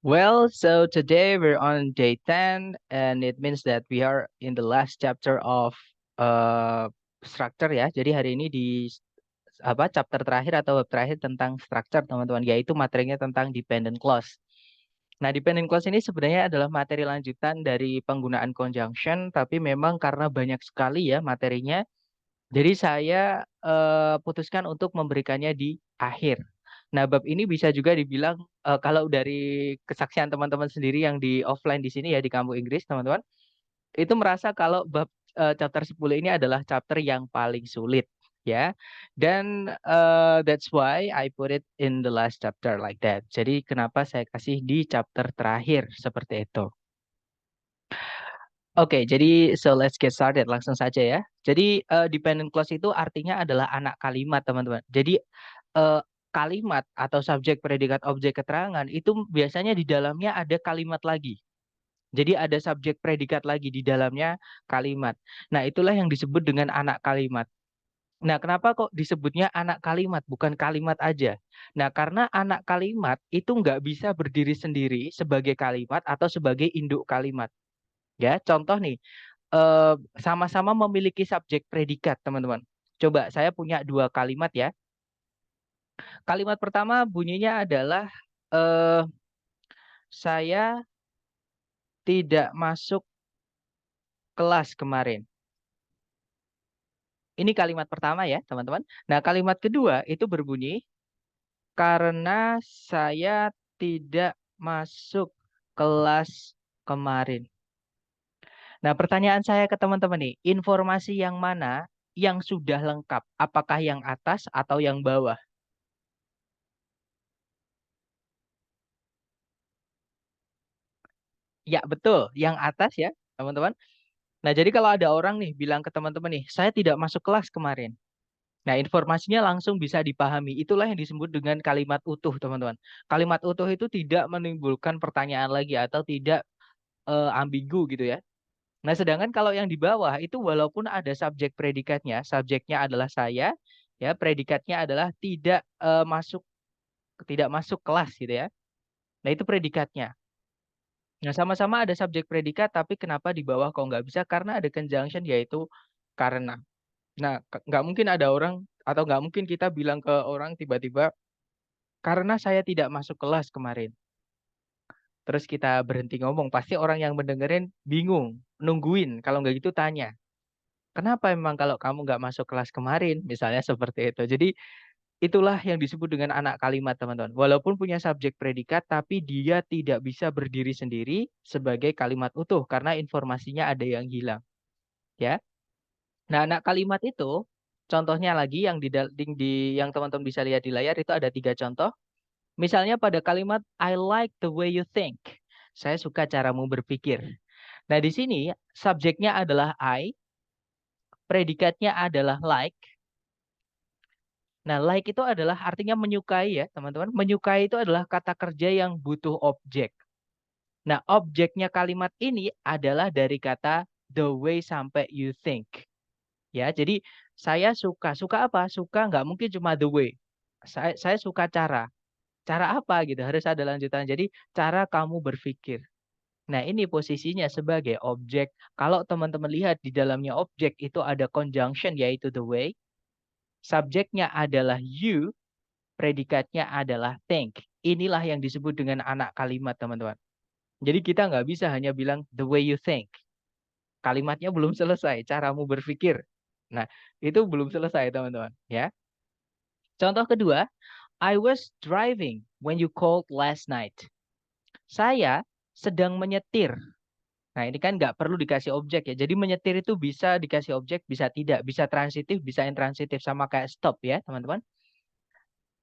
Well, so today we're on day 10, and it means that we are in the last chapter of uh, structure ya. Jadi hari ini di chapter terakhir atau bab terakhir tentang structure teman-teman, yaitu materinya tentang dependent clause. Nah, dependent clause ini sebenarnya adalah materi lanjutan dari penggunaan conjunction, tapi memang karena banyak sekali ya materinya, jadi saya putuskan untuk memberikannya di akhir. Nah, bab ini bisa juga dibilang kalau dari kesaksian teman-teman sendiri yang di offline di sini ya di kampus Inggris, teman-teman, itu merasa kalau bab chapter 10 ini adalah chapter yang paling sulit ya. Dan that's why I put it in the last chapter like that. Jadi kenapa saya kasih di chapter terakhir seperti itu. Oke, jadi so let's get started langsung saja ya. Jadi dependent clause itu artinya adalah anak kalimat, teman-teman. Jadi eh, kalimat atau subjek, predikat, objek, keterangan itu biasanya di dalamnya ada kalimat lagi. Jadi ada subjek predikat lagi di dalamnya kalimat. Nah, itulah yang disebut dengan anak kalimat. Nah, kenapa kok disebutnya anak kalimat, bukan kalimat aja? Nah, karena anak kalimat itu nggak bisa berdiri sendiri sebagai kalimat atau sebagai induk kalimat. Ya, contoh nih, eh, sama-sama memiliki subjek predikat, teman-teman. Coba saya punya dua kalimat ya. Kalimat pertama bunyinya adalah eh, saya tidak masuk kelas kemarin. Ini kalimat pertama ya, teman-teman. Nah, kalimat kedua itu berbunyi karena saya tidak masuk kelas kemarin. Nah, pertanyaan saya ke teman-teman nih, informasi yang mana yang sudah lengkap? Apakah yang atas atau yang bawah? Ya, betul, yang atas ya, teman-teman. Nah, jadi kalau ada orang nih bilang ke teman-teman nih, saya tidak masuk kelas kemarin. Nah, informasinya langsung bisa dipahami. Itulah yang disebut dengan kalimat utuh, teman-teman. Kalimat utuh itu tidak menimbulkan pertanyaan lagi atau tidak ambigu gitu ya. Nah, sedangkan kalau yang di bawah itu walaupun ada subjek predikatnya, subjeknya adalah saya, ya, predikatnya adalah tidak masuk kelas gitu ya. Nah, itu predikatnya. Nah, sama-sama ada subjek predikat, tapi kenapa di bawah kok nggak bisa? Karena ada conjunction yaitu karena. Nah, nggak mungkin ada orang atau nggak mungkin kita bilang ke orang tiba-tiba karena saya tidak masuk kelas kemarin. Terus kita berhenti ngomong, pasti orang yang mendengerin bingung, nungguin. Kalau nggak gitu tanya, kenapa emang kalau kamu nggak masuk kelas kemarin? Misalnya seperti itu. Jadi itulah yang disebut dengan anak kalimat, teman-teman. Walaupun punya subjek predikat, tapi dia tidak bisa berdiri sendiri sebagai kalimat utuh karena informasinya ada yang hilang. Ya. Nah, anak kalimat itu contohnya lagi yang yang teman-teman bisa lihat di layar itu ada tiga contoh. Misalnya pada kalimat I like the way you think. Saya suka caramu berpikir. Nah, di sini subjeknya adalah I, predikatnya adalah like. Nah, like itu adalah artinya menyukai ya, teman-teman. Menyukai itu adalah kata kerja yang butuh objek. Nah, objeknya kalimat ini adalah dari kata the way sampai you think. Ya, jadi saya suka. Suka apa? Suka nggak mungkin cuma the way. Saya suka cara. Cara apa gitu? Harus ada lanjutan. Jadi cara kamu berpikir. Nah, ini posisinya sebagai objek. Kalau teman-teman lihat di dalamnya objek itu ada conjunction yaitu the way. Subjeknya adalah you, predikatnya adalah think. Inilah yang disebut dengan anak kalimat, teman-teman. Jadi kita nggak bisa hanya bilang the way you think. Kalimatnya belum selesai, caramu berpikir. Nah, itu belum selesai, teman-teman. Ya. Contoh kedua, I was driving when you called last night. Saya sedang menyetir. Nah, ini kan nggak perlu dikasih objek ya. Jadi menyetir itu bisa dikasih objek, bisa tidak. Bisa transitif, bisa intransitif. Sama kayak stop ya, teman-teman.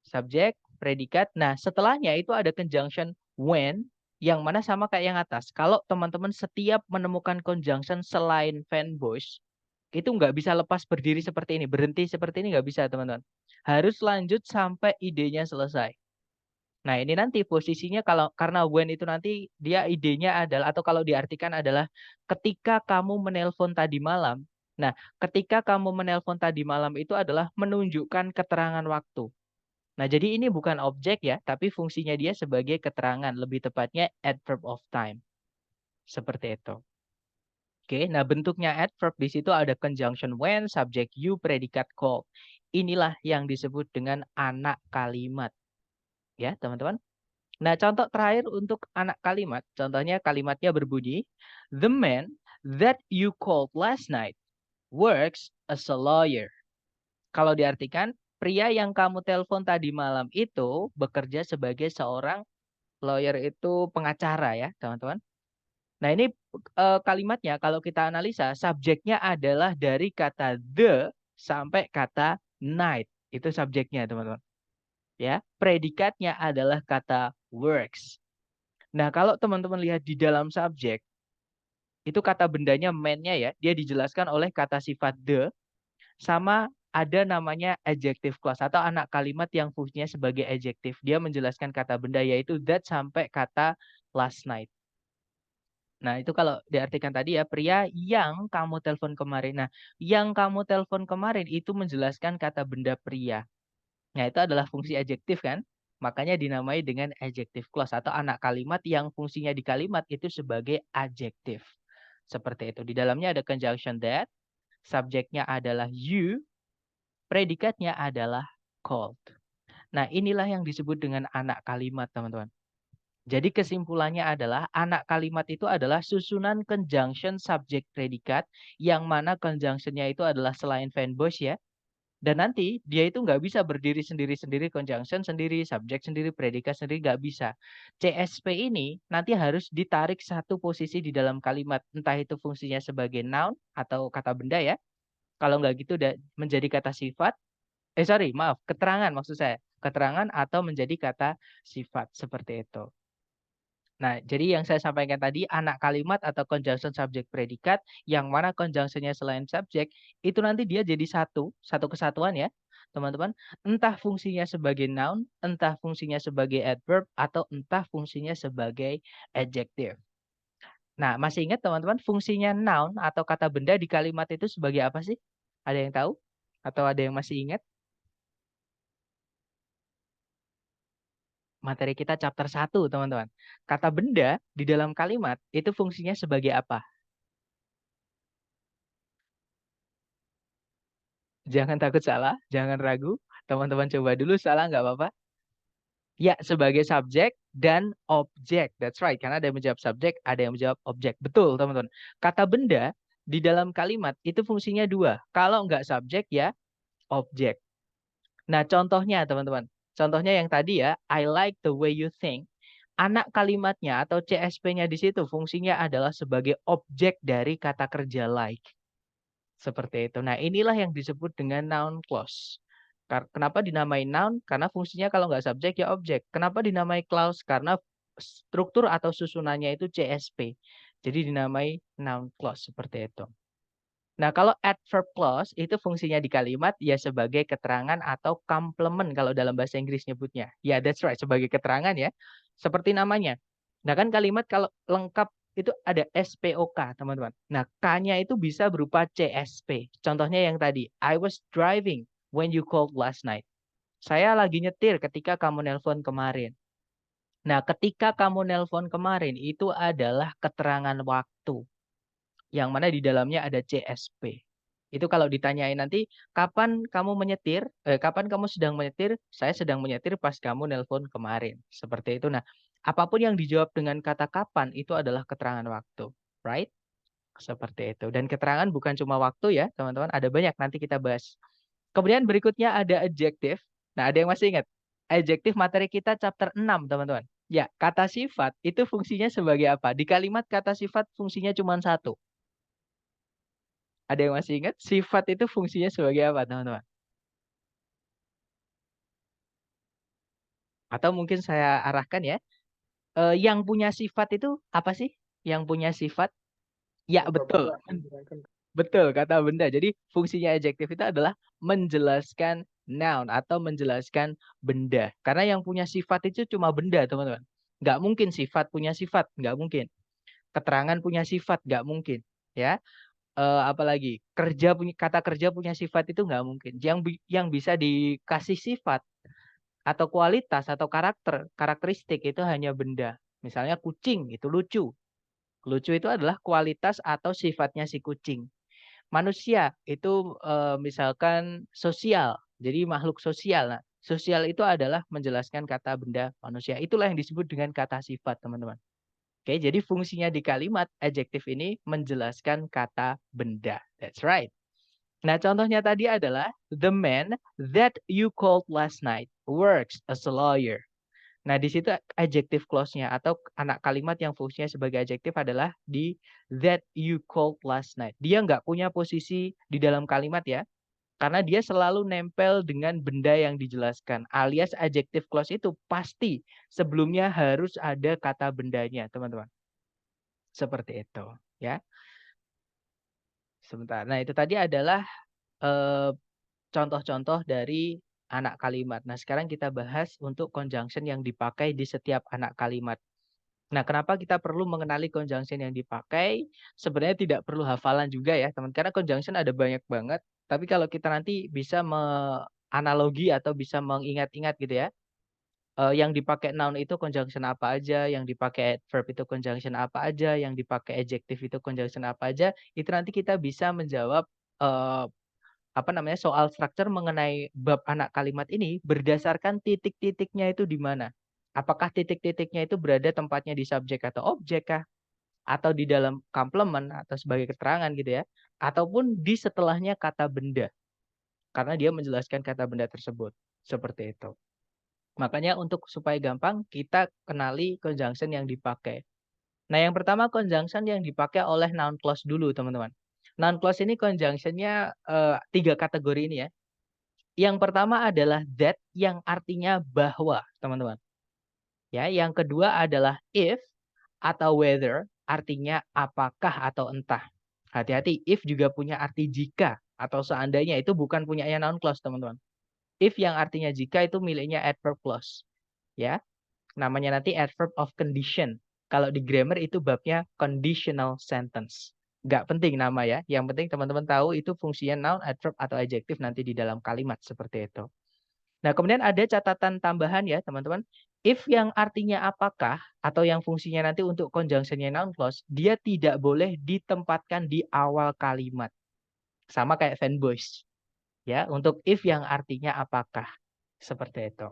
Subjek, predikat. Nah, setelahnya itu ada conjunction when, yang mana sama kayak yang atas. Kalau teman-teman setiap menemukan conjunction selain fanboys, itu nggak bisa lepas berdiri seperti ini. Berhenti seperti ini nggak bisa, teman-teman. Harus lanjut sampai idenya selesai. Nah, ini nanti posisinya kalau karena when itu nanti dia idenya adalah atau kalau diartikan adalah ketika kamu menelpon tadi malam. Nah, ketika kamu menelpon tadi malam itu adalah menunjukkan keterangan waktu. Nah, jadi ini bukan objek ya, tapi fungsinya dia sebagai keterangan, lebih tepatnya adverb of time. Seperti itu. Oke, nah bentuknya adverb di situ ada conjunction when, subject you, predikat called. Inilah yang disebut dengan anak kalimat. Ya, teman-teman. Nah, contoh terakhir untuk anak kalimat, contohnya kalimatnya berbunyi, the man that you called last night works as a lawyer. Kalau diartikan, pria yang kamu telepon tadi malam itu bekerja sebagai seorang lawyer itu pengacara ya, teman-teman. Nah, ini kalimatnya kalau kita analisa, subjeknya adalah dari kata the sampai kata night. Itu subjeknya, teman-teman. Ya, predikatnya adalah kata works. Nah, kalau teman-teman lihat di dalam subjek, itu kata bendanya man-nya ya, dia dijelaskan oleh kata sifat the, sama ada namanya adjective clause atau anak kalimat yang fungsinya sebagai adjective. Dia menjelaskan kata benda yaitu that sampai kata last night. Nah, itu kalau diartikan tadi ya, pria yang kamu telepon kemarin. Nah, yang kamu telepon kemarin itu menjelaskan kata benda pria. Nah, itu adalah fungsi adjektif kan? Makanya dinamai dengan adjective clause atau anak kalimat yang fungsinya di kalimat itu sebagai adjektif. Seperti itu. Di dalamnya ada conjunction that, subjeknya adalah you, predikatnya adalah called. Nah, inilah yang disebut dengan anak kalimat, teman-teman. Jadi kesimpulannya adalah anak kalimat itu adalah susunan conjunction subjek predikat yang mana conjunctionnya itu adalah selain fanboys ya. Dan nanti dia itu nggak bisa berdiri sendiri-sendiri, conjunction sendiri, subjek sendiri, predikat sendiri, nggak bisa. CSP ini nanti harus ditarik satu posisi di dalam kalimat. Entah itu fungsinya sebagai noun atau kata benda ya. Kalau nggak gitu menjadi kata sifat. Maaf, keterangan maksud saya. Keterangan atau menjadi kata sifat. Seperti itu. Nah, jadi yang saya sampaikan tadi, anak kalimat atau conjunction subject predikat, yang mana conjunctionnya selain subjek, itu nanti dia jadi satu kesatuan ya, teman-teman. Entah fungsinya sebagai noun, entah fungsinya sebagai adverb, atau entah fungsinya sebagai adjective. Nah, masih ingat teman-teman, fungsinya noun atau kata benda di kalimat itu sebagai apa sih? Ada yang tahu? Atau ada yang masih ingat? Materi kita chapter 1, teman-teman. Kata benda di dalam kalimat itu fungsinya sebagai apa? Jangan takut salah, jangan ragu. Teman-teman coba dulu, salah nggak apa-apa. Ya, sebagai subjek dan objek. That's right, karena ada yang menjawab subjek, ada yang menjawab objek. Betul, teman-teman. Kata benda di dalam kalimat itu fungsinya dua. Kalau nggak subjek ya objek. Nah, contohnya teman-teman. Contohnya yang tadi ya, I like the way you think. Anak kalimatnya atau CSP-nya di situ fungsinya adalah sebagai objek dari kata kerja like. Seperti itu. Nah, inilah yang disebut dengan noun clause. Kenapa dinamai noun? Karena fungsinya kalau nggak subjek ya objek. Kenapa dinamai clause? Karena struktur atau susunannya itu CSP. Jadi dinamai noun clause seperti itu. Nah, kalau adverb clause itu fungsinya di kalimat ya sebagai keterangan atau complement kalau dalam bahasa Inggris nyebutnya. Ya, that's right, sebagai keterangan ya. Seperti namanya. Nah, kan kalimat kalau lengkap itu ada SPOK, teman-teman. Nah, K-nya itu bisa berupa CSP. Contohnya yang tadi, I was driving when you called last night. Saya lagi nyetir ketika kamu nelpon kemarin. Nah, ketika kamu nelpon kemarin itu adalah keterangan waktu yang mana di dalamnya ada CSP. Itu kalau ditanyain nanti, kapan kamu sedang menyetir? Saya sedang menyetir pas kamu nelpon kemarin. Seperti itu. Nah, apapun yang dijawab dengan kata kapan itu adalah keterangan waktu. Right? Seperti itu. Dan keterangan bukan cuma waktu ya, teman-teman. Ada banyak, nanti kita bahas. Kemudian berikutnya ada adjektif. Nah, ada yang masih ingat? Adjektif materi kita chapter 6, teman-teman. Ya, kata sifat itu fungsinya sebagai apa? Di kalimat kata sifat fungsinya cuma satu. Ada yang masih ingat? Sifat itu fungsinya sebagai apa, teman-teman? Atau mungkin saya arahkan ya. Yang punya sifat itu apa sih? Yang punya sifat? Ya, betul. Betul, kata benda. Jadi fungsinya adjektif itu adalah menjelaskan noun atau menjelaskan benda. Karena yang punya sifat itu cuma benda, teman-teman. Nggak mungkin sifat punya sifat, nggak mungkin. Keterangan punya sifat, nggak mungkin. Ya, apalagi kata kerja punya sifat itu nggak mungkin. Yang bisa dikasih sifat Atau kualitas atau karakteristik itu hanya benda. Misalnya kucing itu lucu. Lucu itu adalah kualitas atau sifatnya si kucing. Manusia itu misalkan sosial. Jadi makhluk sosial. Nah, sosial itu adalah menjelaskan kata benda manusia. Itulah yang disebut dengan kata sifat, teman-teman. Oke, jadi fungsinya di kalimat adjektif ini menjelaskan kata benda. That's right. Nah, contohnya tadi adalah the man that you called last night works as a lawyer. Nah, di situ adjective clause-nya atau anak kalimat yang fungsinya sebagai adjektif adalah di that you called last night. Dia nggak punya posisi di dalam kalimat ya, karena dia selalu nempel dengan benda yang dijelaskan. Alias adjective clause itu pasti sebelumnya harus ada kata bendanya, teman-teman. Seperti itu, ya. Sebentar. Nah, itu tadi adalah eh, contoh-contoh dari anak kalimat. Nah, sekarang kita bahas untuk conjunction yang dipakai di setiap anak kalimat. Nah, kenapa kita perlu mengenali conjunction yang dipakai? Sebenarnya tidak perlu hafalan juga ya, teman. Karena conjunction ada banyak banget. Tapi kalau kita nanti bisa analogi atau bisa mengingat-ingat gitu ya. Yang dipakai noun itu conjunction apa aja, yang dipakai adverb itu conjunction apa aja, yang dipakai adjective itu conjunction apa aja, itu nanti kita bisa menjawab eh, apa namanya soal structure mengenai bab anak kalimat ini berdasarkan titik-titiknya itu di mana. Apakah titik-titiknya itu berada tempatnya di subjek atau objek kah? Atau di dalam complement atau sebagai keterangan gitu ya. Ataupun di setelahnya kata benda. Karena dia menjelaskan kata benda tersebut. Seperti itu. Makanya untuk supaya gampang kita kenali conjunction yang dipakai. Nah, yang pertama conjunction yang dipakai oleh noun clause dulu, teman-teman. Noun clause ini conjunction-nya 3 kategori ini ya. Yang pertama adalah that yang artinya bahwa, teman-teman. Ya, yang kedua adalah if atau whether, artinya apakah atau entah. Hati-hati, if juga punya arti jika atau seandainya, itu bukan punyanya noun clause, teman-teman. If yang artinya jika itu miliknya adverb clause. Ya, namanya nanti adverb of condition. Kalau di grammar itu babnya conditional sentence. Nggak penting nama ya. Yang penting teman-teman tahu itu fungsinya noun, adverb, atau adjective nanti di dalam kalimat seperti itu. Nah, kemudian ada catatan tambahan ya, teman-teman. If yang artinya apakah atau yang fungsinya nanti untuk conjunction-nya noun clause, dia tidak boleh ditempatkan di awal kalimat. Sama kayak fanboys. Ya, untuk if yang artinya apakah. Seperti itu.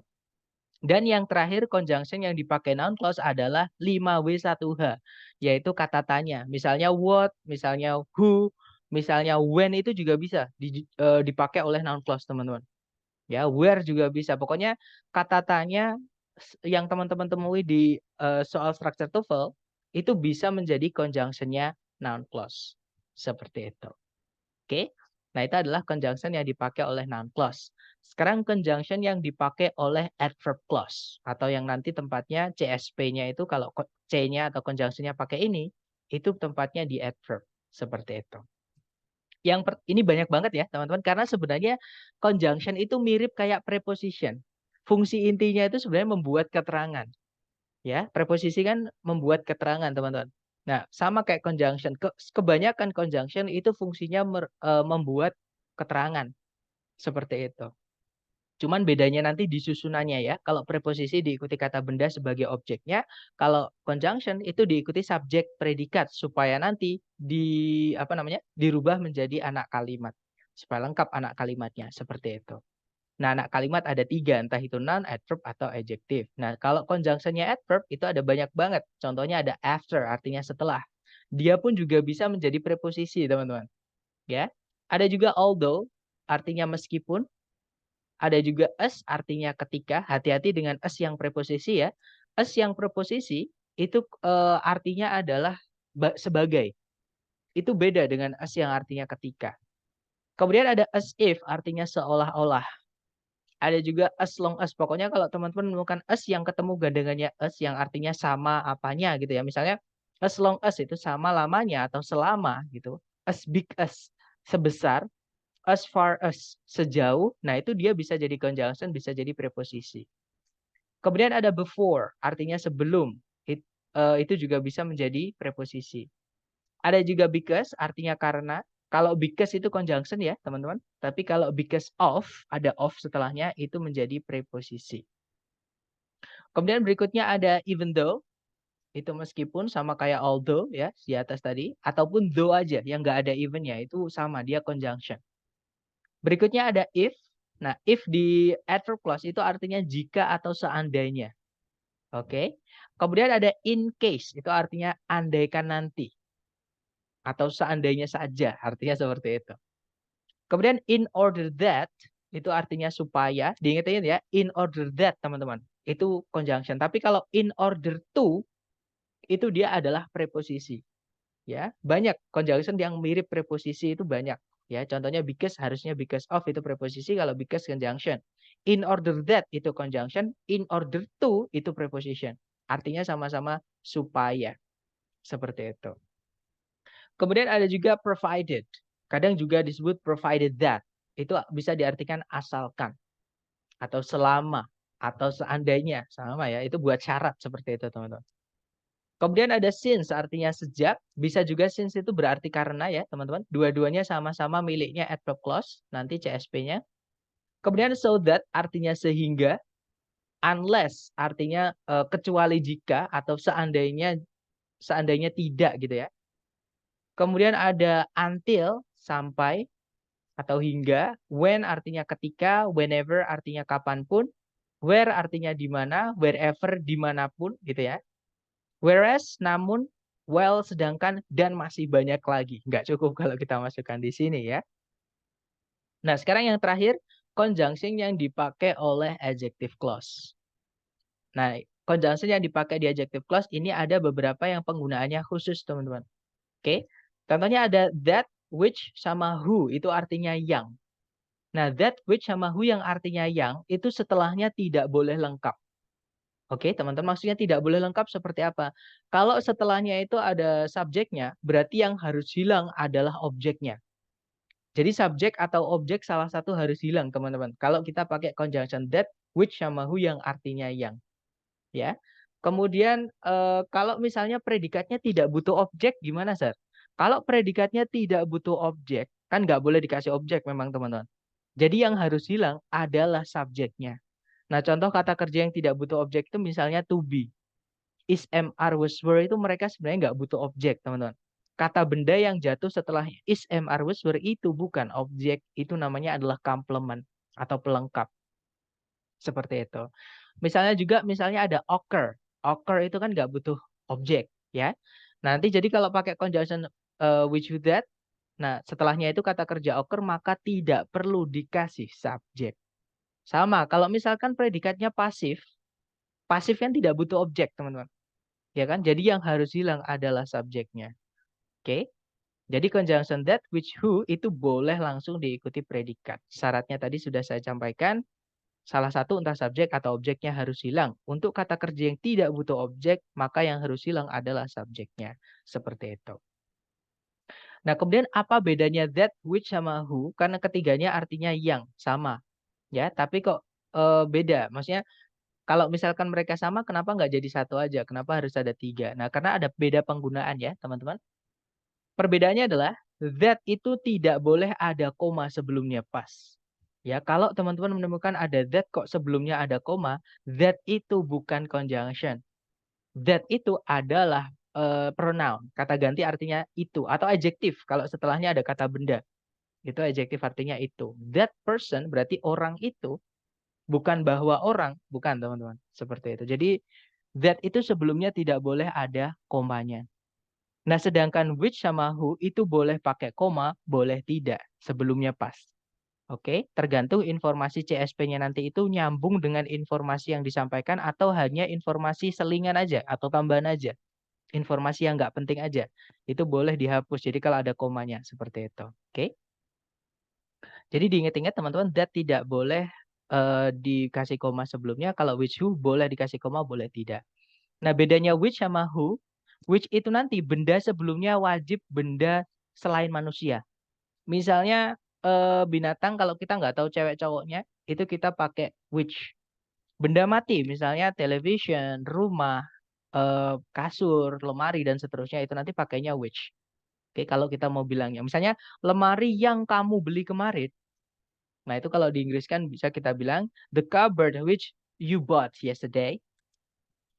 Dan yang terakhir conjunction yang dipakai noun clause adalah 5W1H, yaitu kata tanya. Misalnya what, misalnya who, misalnya when itu juga bisa dipakai oleh noun clause, teman-teman. Ya, where juga bisa. Pokoknya kata tanya yang teman-teman temui di soal structure TOEFL itu bisa menjadi conjunction-nya noun clause. Seperti itu. Oke. Nah, itu adalah conjunction yang dipakai oleh noun clause. Sekarang conjunction yang dipakai oleh adverb clause atau yang nanti tempatnya CSP-nya itu kalau C-nya atau conjunction-nya pakai ini, itu tempatnya di adverb. Seperti itu. Ini banyak banget ya, teman-teman, karena sebenarnya conjunction itu mirip kayak preposition. Fungsi intinya itu sebenarnya membuat keterangan. Ya, preposisi kan membuat keterangan, teman-teman. Nah, sama kayak conjunction. Kebanyakan conjunction itu fungsinya membuat keterangan. Seperti itu. Cuman bedanya nanti di susunannya ya. Kalau preposisi diikuti kata benda sebagai objeknya, kalau conjunction itu diikuti subjek predikat supaya nanti dirubah menjadi anak kalimat. Supaya lengkap anak kalimatnya seperti itu. Nah, anak kalimat ada 3, entah itu noun, adverb, atau adjective. Nah, kalau conjunction-nya adverb itu ada banyak banget. Contohnya ada after, artinya setelah. Dia pun juga bisa menjadi preposisi, teman-teman. Ya, ada juga although, artinya meskipun. Ada juga as, artinya ketika. Hati-hati dengan as yang preposisi ya. As yang preposisi itu artinya adalah sebagai. Itu beda dengan as yang artinya ketika. Kemudian ada as if, artinya seolah-olah. Ada juga as long as. Pokoknya kalau teman-teman menemukan as yang ketemu gandengannya as yang artinya sama apanya gitu ya. Misalnya as long as itu sama lamanya atau selama gitu. As big as, sebesar. As far as, sejauh. Nah, itu dia bisa jadi conjunction, bisa jadi preposisi. Kemudian ada before, artinya sebelum. Itu juga bisa menjadi preposisi. Ada juga because, artinya karena. Kalau because itu conjunction ya, teman-teman. Tapi kalau because of, ada of setelahnya, itu menjadi preposisi. Kemudian berikutnya ada even though, itu meskipun sama kayak although ya di atas tadi, ataupun though aja yang nggak ada even-nya itu sama, dia conjunction. Berikutnya ada if. Nah, if di adverb clause itu artinya jika atau seandainya. Oke. Kemudian ada in case, itu artinya andaikan nanti. Atau seandainya saja, artinya seperti itu. Kemudian in order that, itu artinya supaya, diingat-ingat ya, in order that teman-teman. Itu conjunction. Tapi kalau in order to, itu dia adalah preposisi. Ya, banyak conjunction yang mirip preposisi itu banyak. Ya, contohnya because harusnya because of itu preposisi, kalau because conjunction. In order that itu conjunction, in order to itu preposition. Artinya sama-sama supaya. Seperti itu. Kemudian ada juga provided. Kadang juga disebut provided that. Itu bisa diartikan asalkan atau selama atau seandainya, sama ya. Itu buat syarat seperti itu, teman-teman. Kemudian ada since, artinya sejak. Bisa juga since itu berarti karena ya, teman-teman. Dua-duanya sama-sama miliknya adverb clause, nanti CSP-nya. Kemudian so that, artinya sehingga. Unless, artinya kecuali jika, atau seandainya tidak gitu ya. Kemudian ada until, sampai, atau hingga. When, artinya ketika. Whenever, artinya kapanpun. Where, artinya di mana. Wherever, dimanapun gitu ya. Whereas, namun, while, sedangkan, dan masih banyak lagi. Nggak cukup kalau kita masukkan di sini ya. Nah, sekarang yang terakhir, conjunction yang dipakai oleh adjective clause. Nah, conjunction yang dipakai di adjective clause ini ada beberapa yang penggunaannya khusus, teman-teman. Oke. Contohnya ada that, which, sama who. Itu artinya yang. Nah, that, which, sama who yang artinya yang, itu setelahnya tidak boleh lengkap. Oke, teman-teman, maksudnya tidak boleh lengkap seperti apa? Kalau setelahnya itu ada subjeknya, berarti yang harus hilang adalah objeknya. Jadi subjek atau objek salah satu harus hilang, teman-teman. Kalau kita pakai conjunction that, which, sama who yang artinya yang. Ya. Kemudian kalau misalnya predikatnya tidak butuh objek, gimana, Sir? Kalau predikatnya tidak butuh objek, kan nggak boleh dikasih objek memang, teman-teman. Jadi yang harus hilang adalah subjeknya. Nah, contoh kata kerja yang tidak butuh objek itu misalnya to be. Is, am, are, was, were itu mereka sebenarnya nggak butuh objek, teman-teman. Kata benda yang jatuh setelah is, am, are, was, were itu bukan objek. Itu namanya adalah complement atau pelengkap. Seperti itu. Misalnya ada occur. Occur itu kan nggak butuh objek, ya. Nanti jadi kalau pakai conjunction which with that, nah setelahnya itu kata kerja occur, maka tidak perlu dikasih subjek. Sama, kalau misalkan predikatnya pasif, pasif kan tidak butuh objek, teman-teman. Ya kan? Jadi yang harus hilang adalah subjeknya. Oke? Jadi conjunction that, which, who itu boleh langsung diikuti predikat. Syaratnya tadi sudah saya sampaikan. Salah satu entah subjek atau objeknya harus hilang. Untuk kata kerja yang tidak butuh objek, maka yang harus hilang adalah subjeknya. Seperti itu. Nah, kemudian apa bedanya that, which, sama who? Karena ketiganya artinya yang, sama. Ya, tapi kok beda? Maksudnya kalau misalkan mereka sama, kenapa nggak jadi satu aja? Kenapa harus ada tiga? Nah, karena ada beda penggunaan ya, teman-teman. Perbedaannya adalah that itu tidak boleh ada koma sebelumnya pas. Ya, kalau teman-teman menemukan ada that kok sebelumnya ada koma, that itu bukan conjunction. That itu adalah pronoun, kata ganti artinya itu, atau adjektif kalau setelahnya ada kata benda. Itu adjektif artinya itu. That person berarti orang itu, bukan bahwa orang, bukan, teman-teman. Seperti itu. Jadi that itu sebelumnya tidak boleh ada komanya. Nah, sedangkan which sama who itu boleh pakai koma, boleh tidak. Sebelumnya pas. Oke, tergantung informasi CSP-nya nanti itu nyambung dengan informasi yang disampaikan atau hanya informasi selingan aja atau tambahan aja. Informasi yang nggak penting aja. Itu boleh dihapus. Jadi kalau ada komanya seperti itu. Oke. Jadi diingat-ingat teman-teman, that tidak boleh dikasih koma sebelumnya. Kalau which, who boleh dikasih koma, boleh tidak. Nah, bedanya which sama who, which itu nanti benda sebelumnya wajib benda selain manusia. Misalnya binatang kalau kita nggak tahu cewek cowoknya, itu kita pakai which. Benda mati, misalnya television, rumah, kasur, lemari, dan seterusnya, itu nanti pakainya which. Oke, kalau kita mau bilangnya. Misalnya lemari yang kamu beli kemarin. Nah, itu kalau di Inggris kan bisa kita bilang the cupboard which you bought yesterday.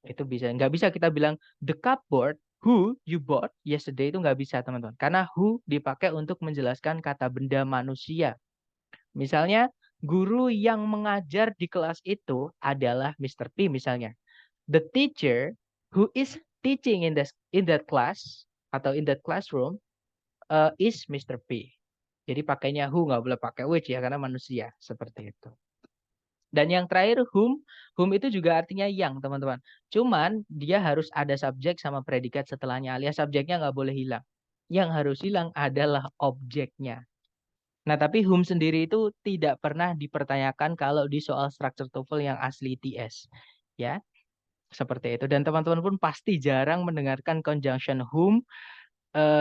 Itu bisa. Nggak bisa kita bilang the cupboard who you bought yesterday, itu nggak bisa, teman-teman. Karena who dipakai untuk menjelaskan kata benda manusia. Misalnya, guru yang mengajar di kelas itu adalah Mr. P misalnya. The teacher who is teaching in that class atau in that classroom is Mr. P. Jadi pakainya who, nggak boleh pakai which ya, karena manusia. Seperti itu. Dan yang terakhir whom itu juga artinya yang, teman-teman. Cuman dia harus ada subjek sama predikat setelahnya, alias subjeknya nggak boleh hilang. Yang harus hilang adalah objeknya. Nah, tapi whom sendiri itu tidak pernah dipertanyakan kalau di soal structure TOEFL yang asli TS. Ya, seperti itu. Dan teman-teman pun pasti jarang mendengarkan conjunction whom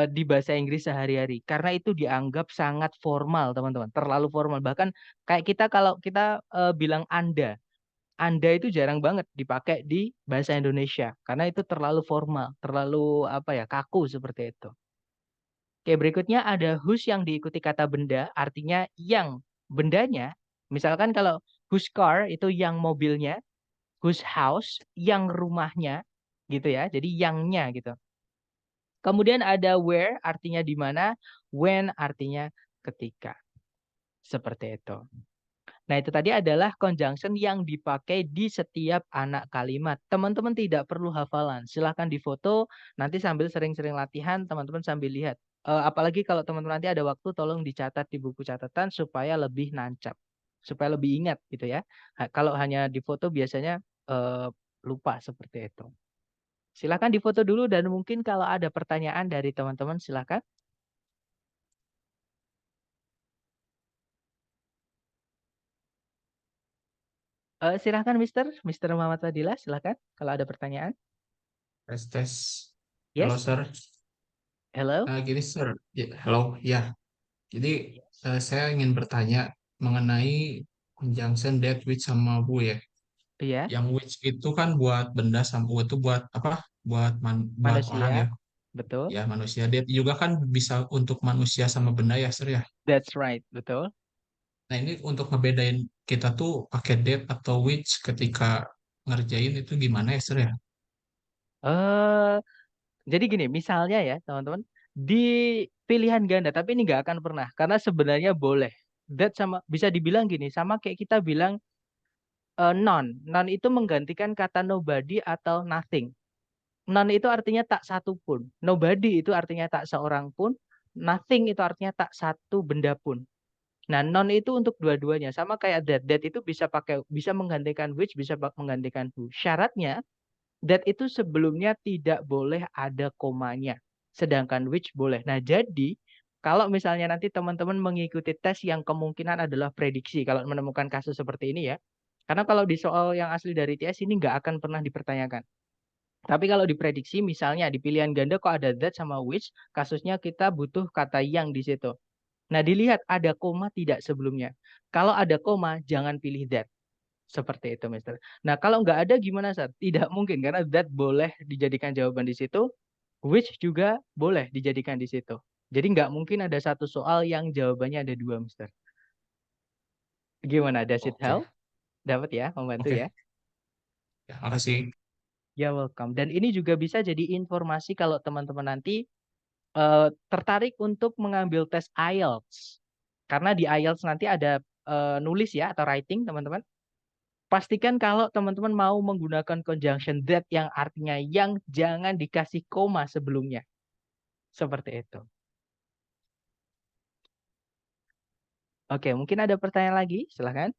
di bahasa Inggris sehari-hari. Karena itu dianggap sangat formal, teman-teman. Terlalu formal. Bahkan kayak kita kalau kita bilang Anda. Anda itu jarang banget dipakai di bahasa Indonesia. Karena itu terlalu formal. Terlalu apa ya, kaku seperti itu. Oke, berikutnya ada whose yang diikuti kata benda, artinya yang bendanya. Misalkan kalau whose car itu yang mobilnya, whose house yang rumahnya, gitu ya. Jadi yangnya gitu. Kemudian ada where artinya di mana, when artinya ketika. Seperti itu. Nah, itu tadi adalah conjunction yang dipakai di setiap anak kalimat. Teman-teman tidak perlu hafalan. Silahkan difoto, nanti sambil sering-sering latihan, teman-teman sambil lihat. Apalagi kalau teman-teman nanti ada waktu, tolong dicatat di buku catatan supaya lebih nancap. Supaya lebih ingat gitu ya. Kalau hanya difoto biasanya lupa seperti itu. Silahkan difoto dulu dan mungkin kalau ada pertanyaan dari teman-teman silahkan. Silahkan Mister Muhammad Fadila, silahkan kalau ada pertanyaan. Tes tes. Halo, Yes, Sir. hello. Gini, Sir. Ya, halo. Ya, jadi saya ingin bertanya mengenai conjunction that, which sama who ya. Iya, Yang which itu kan buat benda, sama who itu buat apa? Buat orang ya. manusia. Betul. Ya, manusia. That juga kan bisa untuk manusia sama benda ya, Sir ya. That's right, betul. Nah, ini untuk ngebedain kita tuh pakai that atau which ketika ngerjain itu gimana ya, Sir ya? eh jadi gini, misalnya ya, teman-teman, di pilihan ganda, tapi ini nggak akan pernah, karena sebenarnya boleh. That sama bisa dibilang gini, sama kayak kita bilang none. None itu menggantikan kata nobody atau nothing. None itu artinya tak satu pun. Nobody itu artinya tak seorang pun. Nothing itu artinya tak satu benda pun. Nah, non itu untuk dua-duanya sama kayak that. That itu bisa menggantikan which, bisa menggantikan who. Syaratnya that itu sebelumnya tidak boleh ada komanya. Sedangkan which boleh. Nah, jadi kalau misalnya nanti teman-teman mengikuti tes yang kemungkinan adalah prediksi kalau menemukan kasus seperti ini ya. Karena kalau di soal yang asli dari TS ini nggak akan pernah dipertanyakan. Tapi kalau diprediksi misalnya di pilihan ganda kok ada that sama which, kasusnya kita butuh kata yang di situ. Nah, dilihat ada koma tidak sebelumnya. Kalau ada koma, jangan pilih that. Seperti itu, Mister. Nah, kalau nggak ada gimana, Sat? Tidak mungkin, karena that boleh dijadikan jawaban di situ, which juga boleh dijadikan di situ. Jadi nggak mungkin ada satu soal yang jawabannya ada dua, Mister. Gimana? Does it Oke, help? Dapat ya, membantu oke. ya? Ya, makasih. Ya, welcome. Dan ini juga bisa jadi informasi kalau teman-teman nanti tertarik untuk mengambil tes IELTS. Karena di IELTS nanti ada nulis ya, atau writing, teman-teman. Pastikan kalau teman-teman mau menggunakan conjunction that yang artinya yang, jangan dikasih koma sebelumnya. Seperti itu. Oke, mungkin ada pertanyaan lagi? Silahkan.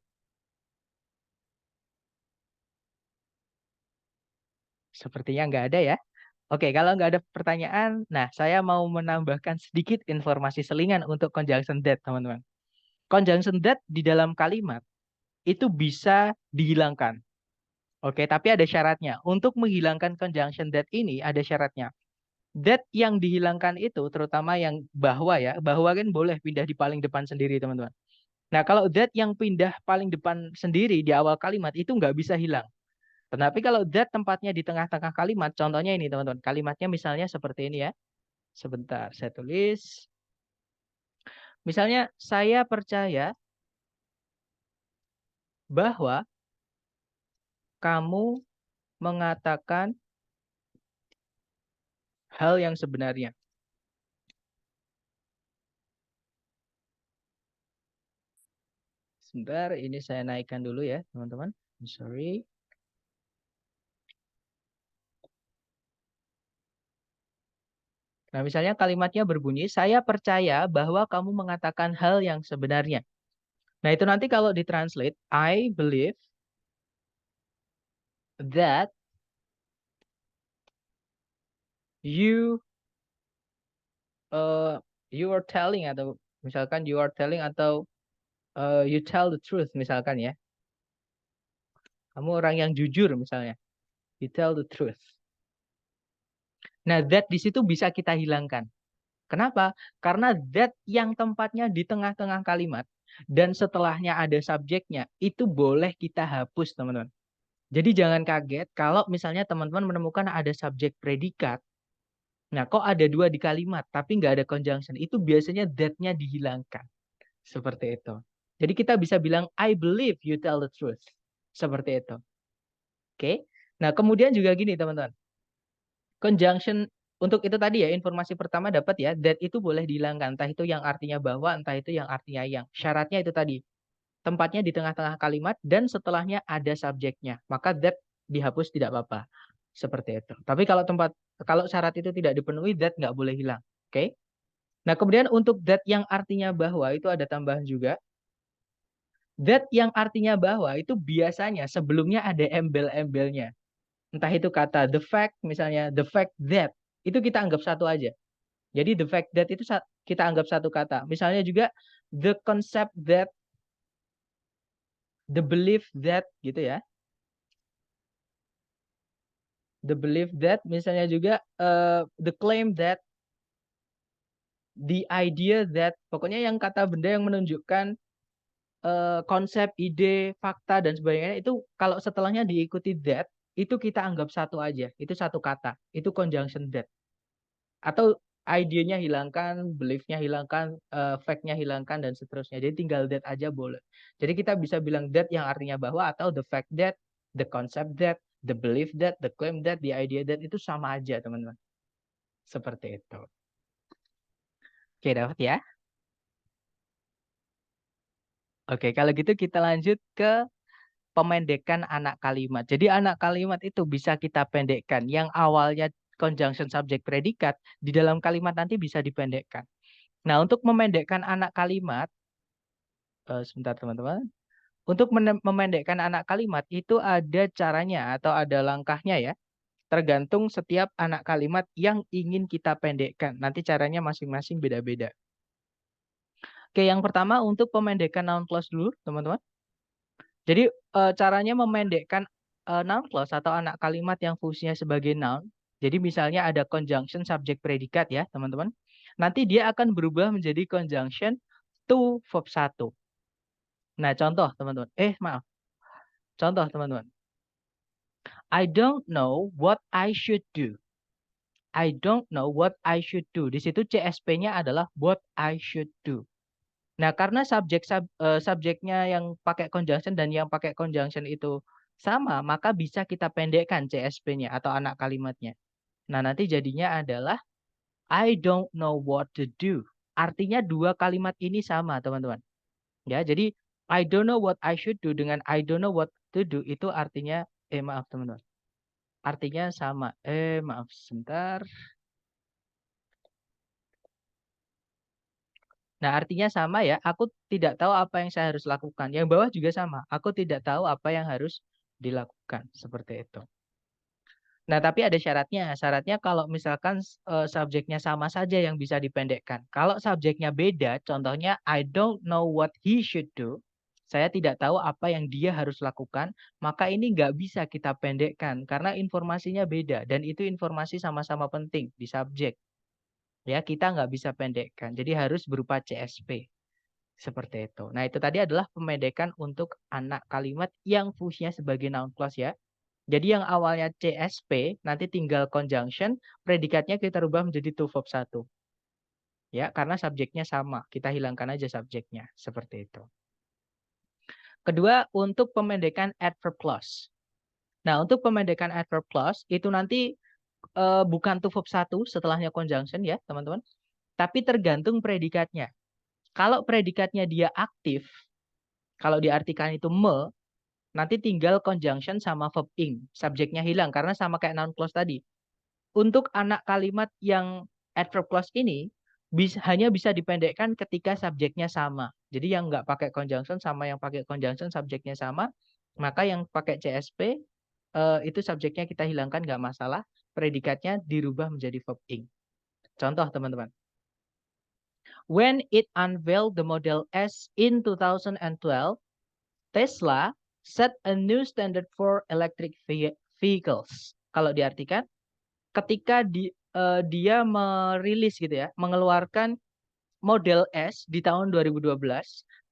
Sepertinya nggak ada ya. Oke, kalau nggak ada pertanyaan, nah saya mau menambahkan sedikit informasi selingan untuk conjunction that, teman-teman. Conjunction that di dalam kalimat itu bisa dihilangkan. Oke, tapi ada syaratnya. Untuk menghilangkan conjunction that ini ada syaratnya. That yang dihilangkan itu terutama yang bahwa ya, bahwa kan boleh pindah di paling depan sendiri, teman-teman. Nah, kalau that yang pindah paling depan sendiri di awal kalimat itu nggak bisa hilang. Tetapi kalau that tempatnya di tengah-tengah kalimat, contohnya ini teman-teman, kalimatnya misalnya seperti ini ya. Sebentar, saya tulis. Misalnya, saya percaya bahwa kamu mengatakan hal yang sebenarnya. Sebentar, ini saya naikkan dulu ya, teman-teman. Sorry. Nah, misalnya kalimatnya berbunyi, saya percaya bahwa kamu mengatakan hal yang sebenarnya. Nah, itu nanti kalau ditranslate, I believe that you you are telling, atau misalkan you are telling, atau you tell the truth misalkan ya. Kamu orang yang jujur misalnya. You tell the truth. Nah, that di situ bisa kita hilangkan. Kenapa? Karena that yang tempatnya di tengah-tengah kalimat dan setelahnya ada subjeknya, itu boleh kita hapus, teman-teman. Jadi jangan kaget kalau misalnya teman-teman menemukan ada subjek predikat. Nah, kok ada dua di kalimat tapi nggak ada conjunction? Itu biasanya that-nya dihilangkan. Seperti itu. Jadi kita bisa bilang, I believe you tell the truth. Seperti itu. Oke. Nah, kemudian juga gini, teman-teman. Conjunction untuk itu tadi ya, informasi pertama dapat ya, that itu boleh dihilangkan. Entah itu yang artinya bahwa, entah itu yang artinya yang. Syaratnya itu tadi. Tempatnya di tengah-tengah kalimat dan setelahnya ada subjeknya. Maka that dihapus tidak apa-apa. Seperti itu. Tapi kalau syarat itu tidak dipenuhi, that nggak boleh hilang. Oke. Nah, kemudian untuk that yang artinya bahwa itu ada tambahan juga. That yang artinya bahwa itu biasanya sebelumnya ada embel-embelnya. Entah itu kata the fact, misalnya the fact that, itu kita anggap satu aja. Jadi the fact that itu kita anggap satu kata. Misalnya juga the concept that, the belief that, gitu ya. The belief that, misalnya juga the claim that, the idea that, pokoknya yang kata benda yang menunjukkan konsep, ide, fakta, dan sebagainya, itu kalau setelahnya diikuti that, itu kita anggap satu aja. Itu satu kata. Itu conjunction that. Atau idenya hilangkan, belief-nya hilangkan, fact-nya hilangkan, dan seterusnya. Jadi tinggal that aja boleh. Jadi kita bisa bilang that yang artinya bahwa, atau the fact that, the concept that, the belief that, the claim that, the idea that, itu sama aja, teman-teman. Seperti itu. Oke, dapat ya? Oke, kalau gitu kita lanjut ke pemendekan anak kalimat. Jadi anak kalimat itu bisa kita pendekkan. Yang awalnya conjunction subject predikat, di dalam kalimat nanti bisa dipendekkan. Nah, untuk memendekkan anak kalimat, sebentar teman-teman. Untuk memendekkan anak kalimat itu ada caranya atau ada langkahnya ya. Tergantung setiap anak kalimat yang ingin kita pendekkan. Nanti caranya masing-masing beda-beda. Oke, yang pertama untuk pemendekan noun clause dulu, teman-teman. Jadi caranya memendekkan noun clause atau anak kalimat yang fungsinya sebagai noun. Jadi misalnya ada conjunction subject predikat ya, teman-teman. Nanti dia akan berubah menjadi conjunction to verb 1. Nah, contoh teman-teman. Maaf. Contoh teman-teman. I don't know what I should do. I don't know what I should do. Di situ CSP-nya adalah what I should do. Nah, karena subjeknya yang pakai conjunction dan yang pakai conjunction itu sama, maka bisa kita pendekkan CSP-nya atau anak kalimatnya. Nah, nanti jadinya adalah I don't know what to do. Artinya dua kalimat ini sama, teman-teman. Ya, jadi I don't know what I should do dengan I don't know what to do itu artinya maaf, teman-teman. Artinya sama. Maaf, sebentar. Nah, artinya sama ya, aku tidak tahu apa yang saya harus lakukan. Yang bawah juga sama, aku tidak tahu apa yang harus dilakukan. Seperti itu. Nah, tapi ada syaratnya. Syaratnya kalau misalkan subjeknya sama saja yang bisa dipendekkan. Kalau subjeknya beda, contohnya I don't know what he should do. Saya tidak tahu apa yang dia harus lakukan. Maka ini nggak bisa kita pendekkan. Karena informasinya beda. Dan itu informasi sama-sama penting di subjek. Ya, kita nggak bisa pendekkan. Jadi harus berupa CSP. Seperti itu. Nah, itu tadi adalah pemendekan untuk anak kalimat yang fungsinya sebagai noun clause ya. Jadi yang awalnya CSP, nanti tinggal conjunction, predikatnya kita rubah menjadi to verb 1. Ya, karena subjeknya sama. Kita hilangkan aja subjeknya. Seperti itu. Kedua, untuk pemendekan adverb clause. Nah, untuk pemendekan adverb clause itu nanti bukan to verb 1 setelahnya conjunction ya, teman-teman. Tapi tergantung predikatnya. Kalau predikatnya dia aktif, kalau diartikan itu nanti tinggal conjunction sama verb ing. Subjeknya hilang karena sama kayak noun clause tadi. Untuk anak kalimat yang adverb clause ini hanya bisa dipendekkan ketika subjeknya sama. Jadi yang nggak pakai conjunction sama yang pakai conjunction subjeknya sama, maka yang pakai CSP itu subjeknya kita hilangkan nggak masalah. Predikatnya dirubah menjadi verb ing. Contoh teman-teman. When it unveiled the Model S in 2012, Tesla set a new standard for electric vehicles. Kalau diartikan, ketika dia merilis gitu ya, mengeluarkan Model S di tahun 2012,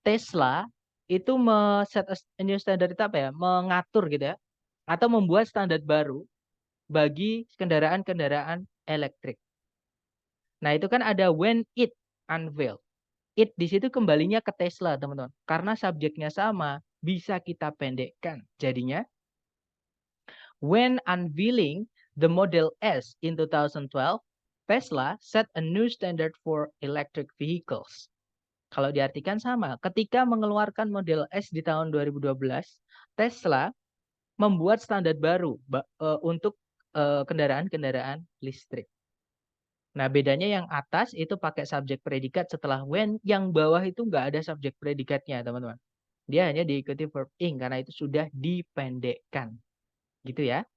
Tesla itu set a new standard itu apa ya? Mengatur gitu ya, atau membuat standar baru bagi kendaraan-kendaraan elektrik. Nah, itu kan ada when it unveiled. It di situ kembalinya ke Tesla, teman-teman. Karena subjeknya sama, bisa kita pendekkan. Jadinya, when unveiling the Model S in 2012, Tesla set a new standard for electric vehicles. Kalau diartikan sama, ketika mengeluarkan Model S di tahun 2012, Tesla membuat standar baru untuk kendaraan-kendaraan listrik. Nah, bedanya yang atas itu pakai subjek predikat setelah when, yang bawah itu nggak ada subjek predikatnya, teman-teman. Dia hanya diikuti verb ing karena itu sudah dipendekkan. Gitu ya.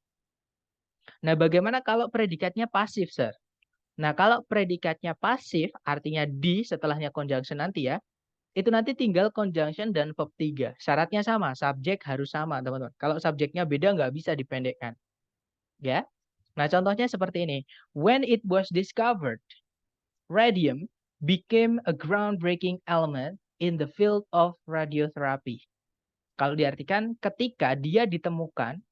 Nah, bagaimana kalau predikatnya pasif, Sir? Nah, kalau predikatnya pasif, artinya di setelahnya conjunction nanti ya, itu nanti tinggal conjunction dan verb 3. Syaratnya sama, subjek harus sama, teman-teman. Kalau subjeknya beda, nggak bisa dipendekkan. Ya. Nah, contohnya seperti ini. When it was discovered, radium became a groundbreaking element in the field of radiotherapy. Kalau diartikan, ketika dia ditemukan,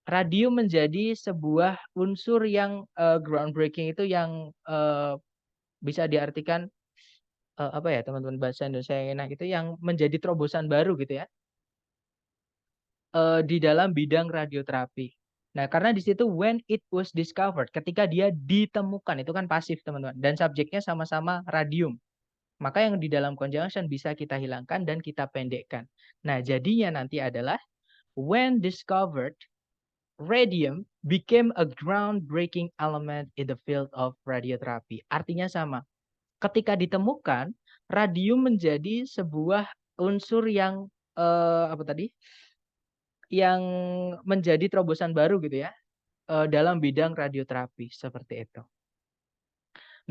radium menjadi sebuah unsur yang groundbreaking itu yang bisa diartikan apa ya teman-teman bahasa Indonesia yang enak itu yang menjadi terobosan baru gitu ya di dalam bidang radioterapi. Nah, karena di situ when it was discovered, ketika dia ditemukan itu kan pasif teman-teman dan subjeknya sama-sama radium. Maka yang di dalam conjunction bisa kita hilangkan dan kita pendekkan. Nah, jadinya nanti adalah when discovered, radium became a groundbreaking element in the field of radiotherapy. Artinya sama. Ketika ditemukan, radium menjadi sebuah unsur yang apa tadi? Yang menjadi terobosan baru gitu ya dalam bidang radioterapi seperti itu.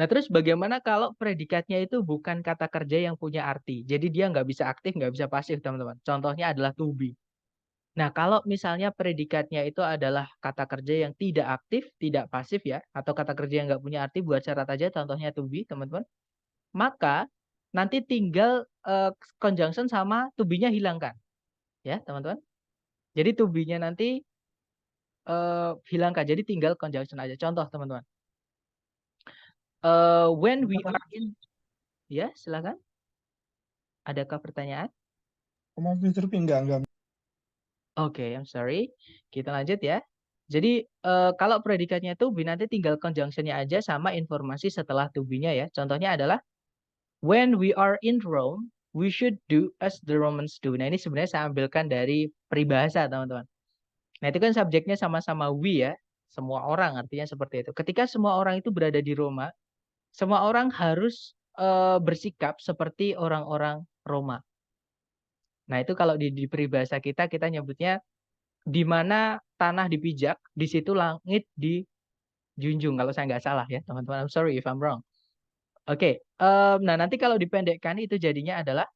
Nah, terus bagaimana kalau predikatnya itu bukan kata kerja yang punya arti? Jadi dia nggak bisa aktif, nggak bisa pasif, teman-teman. Contohnya adalah to be. Nah, kalau misalnya predikatnya itu adalah kata kerja yang tidak aktif, tidak pasif ya, atau kata kerja yang nggak punya arti buat syarat aja, contohnya to be, teman-teman. Maka nanti tinggal conjunction sama to be-nya hilangkan. Ya, teman-teman. Jadi to be-nya nanti hilangkan. Jadi tinggal conjunction aja. Contoh, teman-teman. When we are in... Ya, silakan. Adakah pertanyaan? Mau fitur enggak. Oke, I'm sorry. Kita lanjut ya. Jadi kalau predikatnya to be nanti tinggal conjunction-nya aja sama informasi setelah to be-nya ya. Contohnya adalah when we are in Rome, we should do as the Romans do. Nah, ini sebenarnya saya ambilkan dari peribahasa, teman-teman. Nah, itu kan subjeknya sama-sama we ya. Semua orang artinya seperti itu. Ketika semua orang itu berada di Roma, semua orang harus bersikap seperti orang-orang Roma. Nah, itu kalau di peribahasa kita nyebutnya di mana tanah dipijak, di situ langit dijunjung. Kalau saya nggak salah ya, teman-teman. I'm sorry if I'm wrong. Oke, nah nanti kalau dipendekkan itu jadinya adalah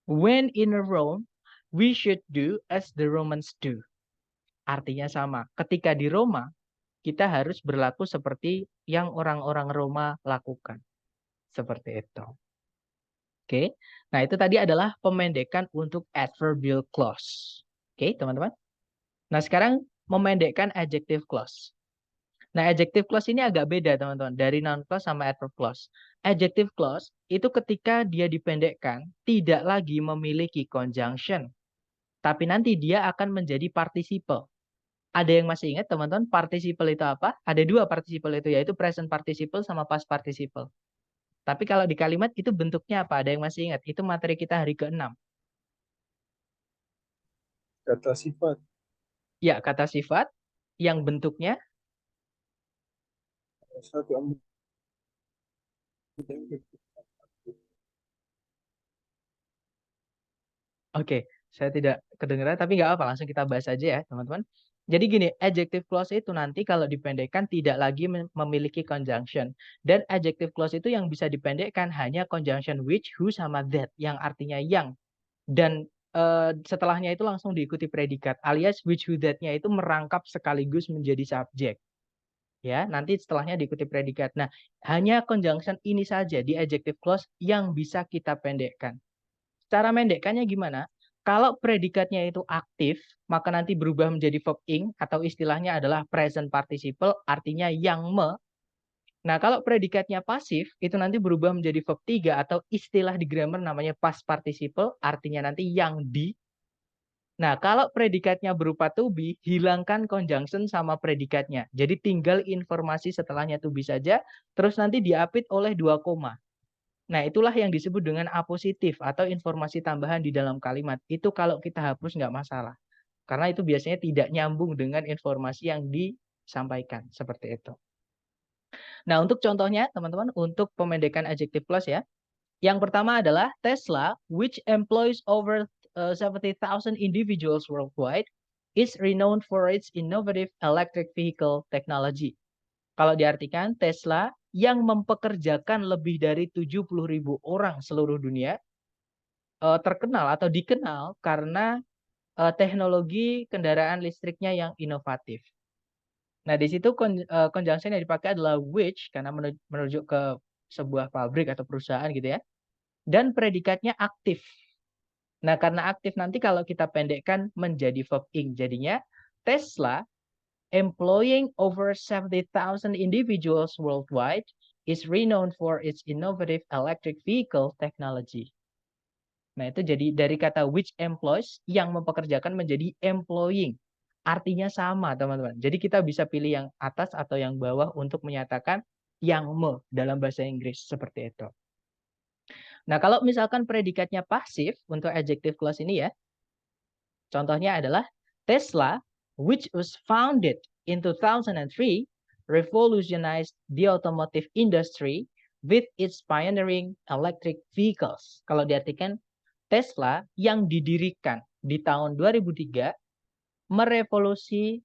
when in Rome, we should do as the Romans do. Artinya sama. Ketika di Roma, kita harus berlaku seperti yang orang-orang Roma lakukan. Seperti itu. Oke, nah itu tadi adalah pemendekan untuk adverbial clause. Oke, teman-teman. Nah, sekarang memendekkan adjective clause. Nah, adjective clause ini agak beda, teman-teman, dari noun clause sama adverb clause. Adjective clause itu ketika dia dipendekkan, tidak lagi memiliki conjunction, tapi nanti dia akan menjadi participle. Ada yang masih ingat teman-teman participle itu apa? Ada dua participle itu, yaitu present participle sama past participle. Tapi kalau di kalimat itu bentuknya apa? Ada yang masih ingat? Itu materi kita hari ke-6. Kata sifat. Ya, kata sifat yang bentuknya. Satu ambil. Oke, saya tidak kedengeran, tapi nggak apa, langsung kita bahas aja ya, teman-teman. Jadi gini, adjective clause itu nanti kalau dipendekkan tidak lagi memiliki conjunction. Dan adjective clause itu yang bisa dipendekkan hanya conjunction which, who, sama that, yang artinya yang. Dan setelahnya itu langsung diikuti predikat, alias which, who, that-nya itu merangkap sekaligus menjadi subjek. Ya, nanti setelahnya diikuti predikat. Nah, hanya conjunction ini saja di adjective clause yang bisa kita pendekkan. Cara mendekkannya gimana? Kalau predikatnya itu aktif, maka nanti berubah menjadi verb ing atau istilahnya adalah present participle, artinya yang me. Nah, kalau predikatnya pasif, itu nanti berubah menjadi verb 3 atau istilah di grammar namanya past participle, artinya nanti yang di. Nah, kalau predikatnya berupa to be, hilangkan conjunction sama predikatnya. Jadi tinggal informasi setelahnya to be saja, terus nanti diapit oleh 2 koma. Nah, itulah yang disebut dengan apositif atau informasi tambahan di dalam kalimat. Itu kalau kita hapus nggak masalah. Karena itu biasanya tidak nyambung dengan informasi yang disampaikan. Seperti itu. Nah, untuk contohnya, teman-teman, untuk pemendekan adjective clause ya. Yang pertama adalah Tesla, which employs over 70,000 individuals worldwide, is renowned for its innovative electric vehicle technology. Kalau diartikan, Tesla yang mempekerjakan lebih dari 70.000 orang seluruh dunia terkenal atau dikenal karena teknologi kendaraan listriknya yang inovatif. Nah, di situ conjunction yang dipakai adalah which karena merujuk ke sebuah pabrik atau perusahaan gitu ya. Dan predikatnya aktif. Nah, karena aktif nanti kalau kita pendekkan menjadi verb ing. Jadinya Tesla employing over 70,000 individuals worldwide is renowned for its innovative electric vehicle technology. Nah, itu jadi dari kata which employs yang mempekerjakan menjadi employing. Artinya sama, teman-teman. Jadi kita bisa pilih yang atas atau yang bawah untuk menyatakan yang me dalam bahasa Inggris seperti itu. Nah, kalau misalkan predikatnya pasif untuk adjective clause ini ya. Contohnya adalah Tesla, which was founded in 2003, revolutionized the automotive industry with its pioneering electric vehicles. Kalau diartikan, Tesla yang didirikan di tahun 2003 merevolusi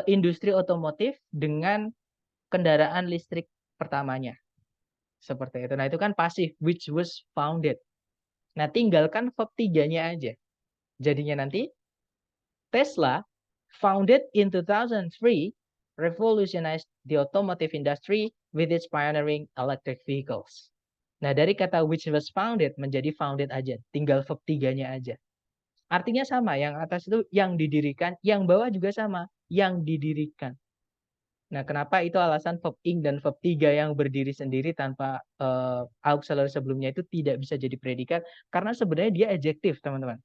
industri otomotif dengan kendaraan listrik pertamanya. Seperti itu. Nah, itu kan pasif, which was founded. Nah, tinggalkan verb 3-nya aja. Jadinya nanti Tesla, founded in 2003, revolutionized the automotive industry with its pioneering electric vehicles. Nah, dari kata which was founded menjadi founded aja, tinggal verb 3-nya aja. Artinya sama, yang atas itu yang didirikan, yang bawah juga sama, yang didirikan. Nah, kenapa itu alasan verb ing dan verb 3 yang berdiri sendiri tanpa auxiliary sebelumnya itu tidak bisa jadi predikat, karena sebenarnya dia adjektif, teman-teman.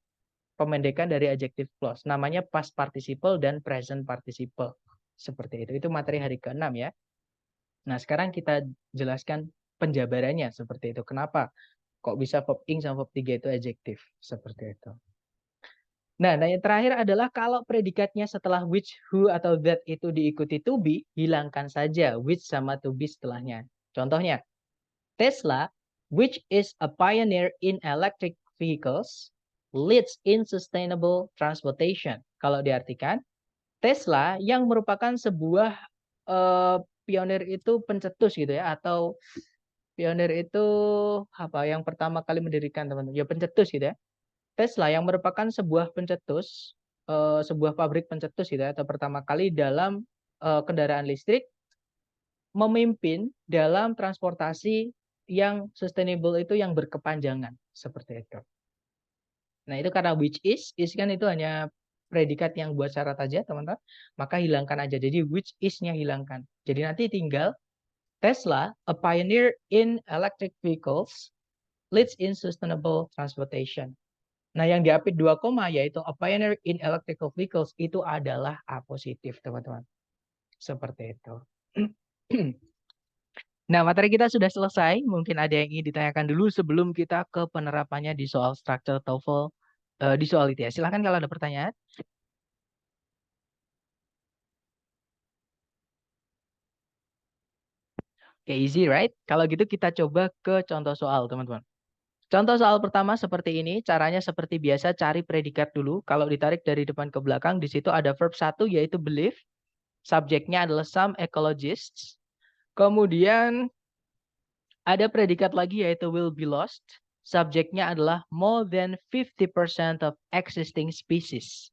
Pemendekan dari adjective clause. Namanya past participle dan present participle. Seperti itu. Itu materi hari ke-6 ya. Nah, sekarang kita jelaskan penjabarannya seperti itu. Kenapa kok bisa verb ing sama verb 3 itu adjektif? Seperti itu. Nah, yang terakhir adalah kalau predikatnya setelah which, who, atau that itu diikuti to be, hilangkan saja which sama to be setelahnya. Contohnya, Tesla, which is a pioneer in electric vehicles, leads in sustainable transportation. Kalau diartikan, Tesla yang merupakan sebuah pionir itu pencetus gitu ya, atau pionir itu apa yang pertama kali mendirikan teman-teman, ya pencetus gitu ya. Tesla yang merupakan sebuah pencetus, sebuah pabrik pencetus gitu ya, atau pertama kali dalam kendaraan listrik, memimpin dalam transportasi yang sustainable itu yang berkepanjangan seperti itu. Nah, itu karena which is kan itu hanya predikat yang buat syarat aja, teman-teman. Maka hilangkan aja. Jadi which is-nya hilangkan. Jadi nanti tinggal Tesla, a pioneer in electric vehicles, leads in sustainable transportation. Nah, yang diapit 2 koma yaitu a pioneer in electrical vehicles itu adalah A positif, teman-teman. Seperti itu. Nah, materi kita sudah selesai. Mungkin ada yang ingin ditanyakan dulu sebelum kita ke penerapannya di soal structure TOEFL, di soal itu ya. Silahkan kalau ada pertanyaan. Oke, easy, right? Kalau gitu kita coba ke contoh soal, teman-teman. Contoh soal pertama seperti ini, caranya seperti biasa, cari predikat dulu. Kalau ditarik dari depan ke belakang, di situ ada verb 1 yaitu believe. Subjeknya adalah some ecologists. Kemudian ada predikat lagi yaitu will be lost. Subjeknya adalah more than 50% of existing species.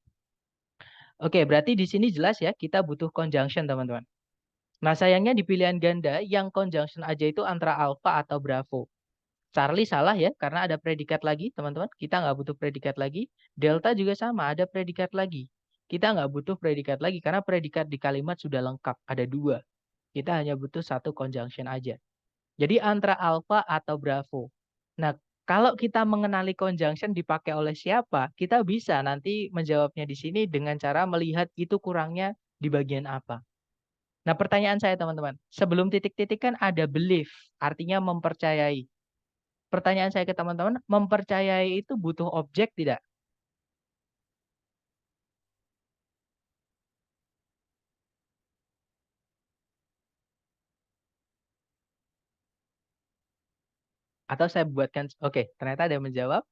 Oke, berarti di sini jelas ya, kita butuh conjunction, teman-teman. Nah, sayangnya di pilihan ganda, yang conjunction aja itu antara alpha atau bravo. Charlie salah ya, karena ada predikat lagi, teman-teman. Kita nggak butuh predikat lagi. Delta juga sama, ada predikat lagi. Kita nggak butuh predikat lagi, karena predikat di kalimat sudah lengkap. Ada 2. Kita hanya butuh 1 conjunction aja. Jadi antara alpha atau bravo. Nah, kalau kita mengenali conjunction dipakai oleh siapa, kita bisa nanti menjawabnya di sini dengan cara melihat itu kurangnya di bagian apa. Nah, pertanyaan saya teman-teman, sebelum titik-titik kan ada belief, artinya mempercayai. Pertanyaan saya ke teman-teman, mempercayai itu butuh objek tidak? Atau saya buatkan, oke, ternyata ada yang menjawab,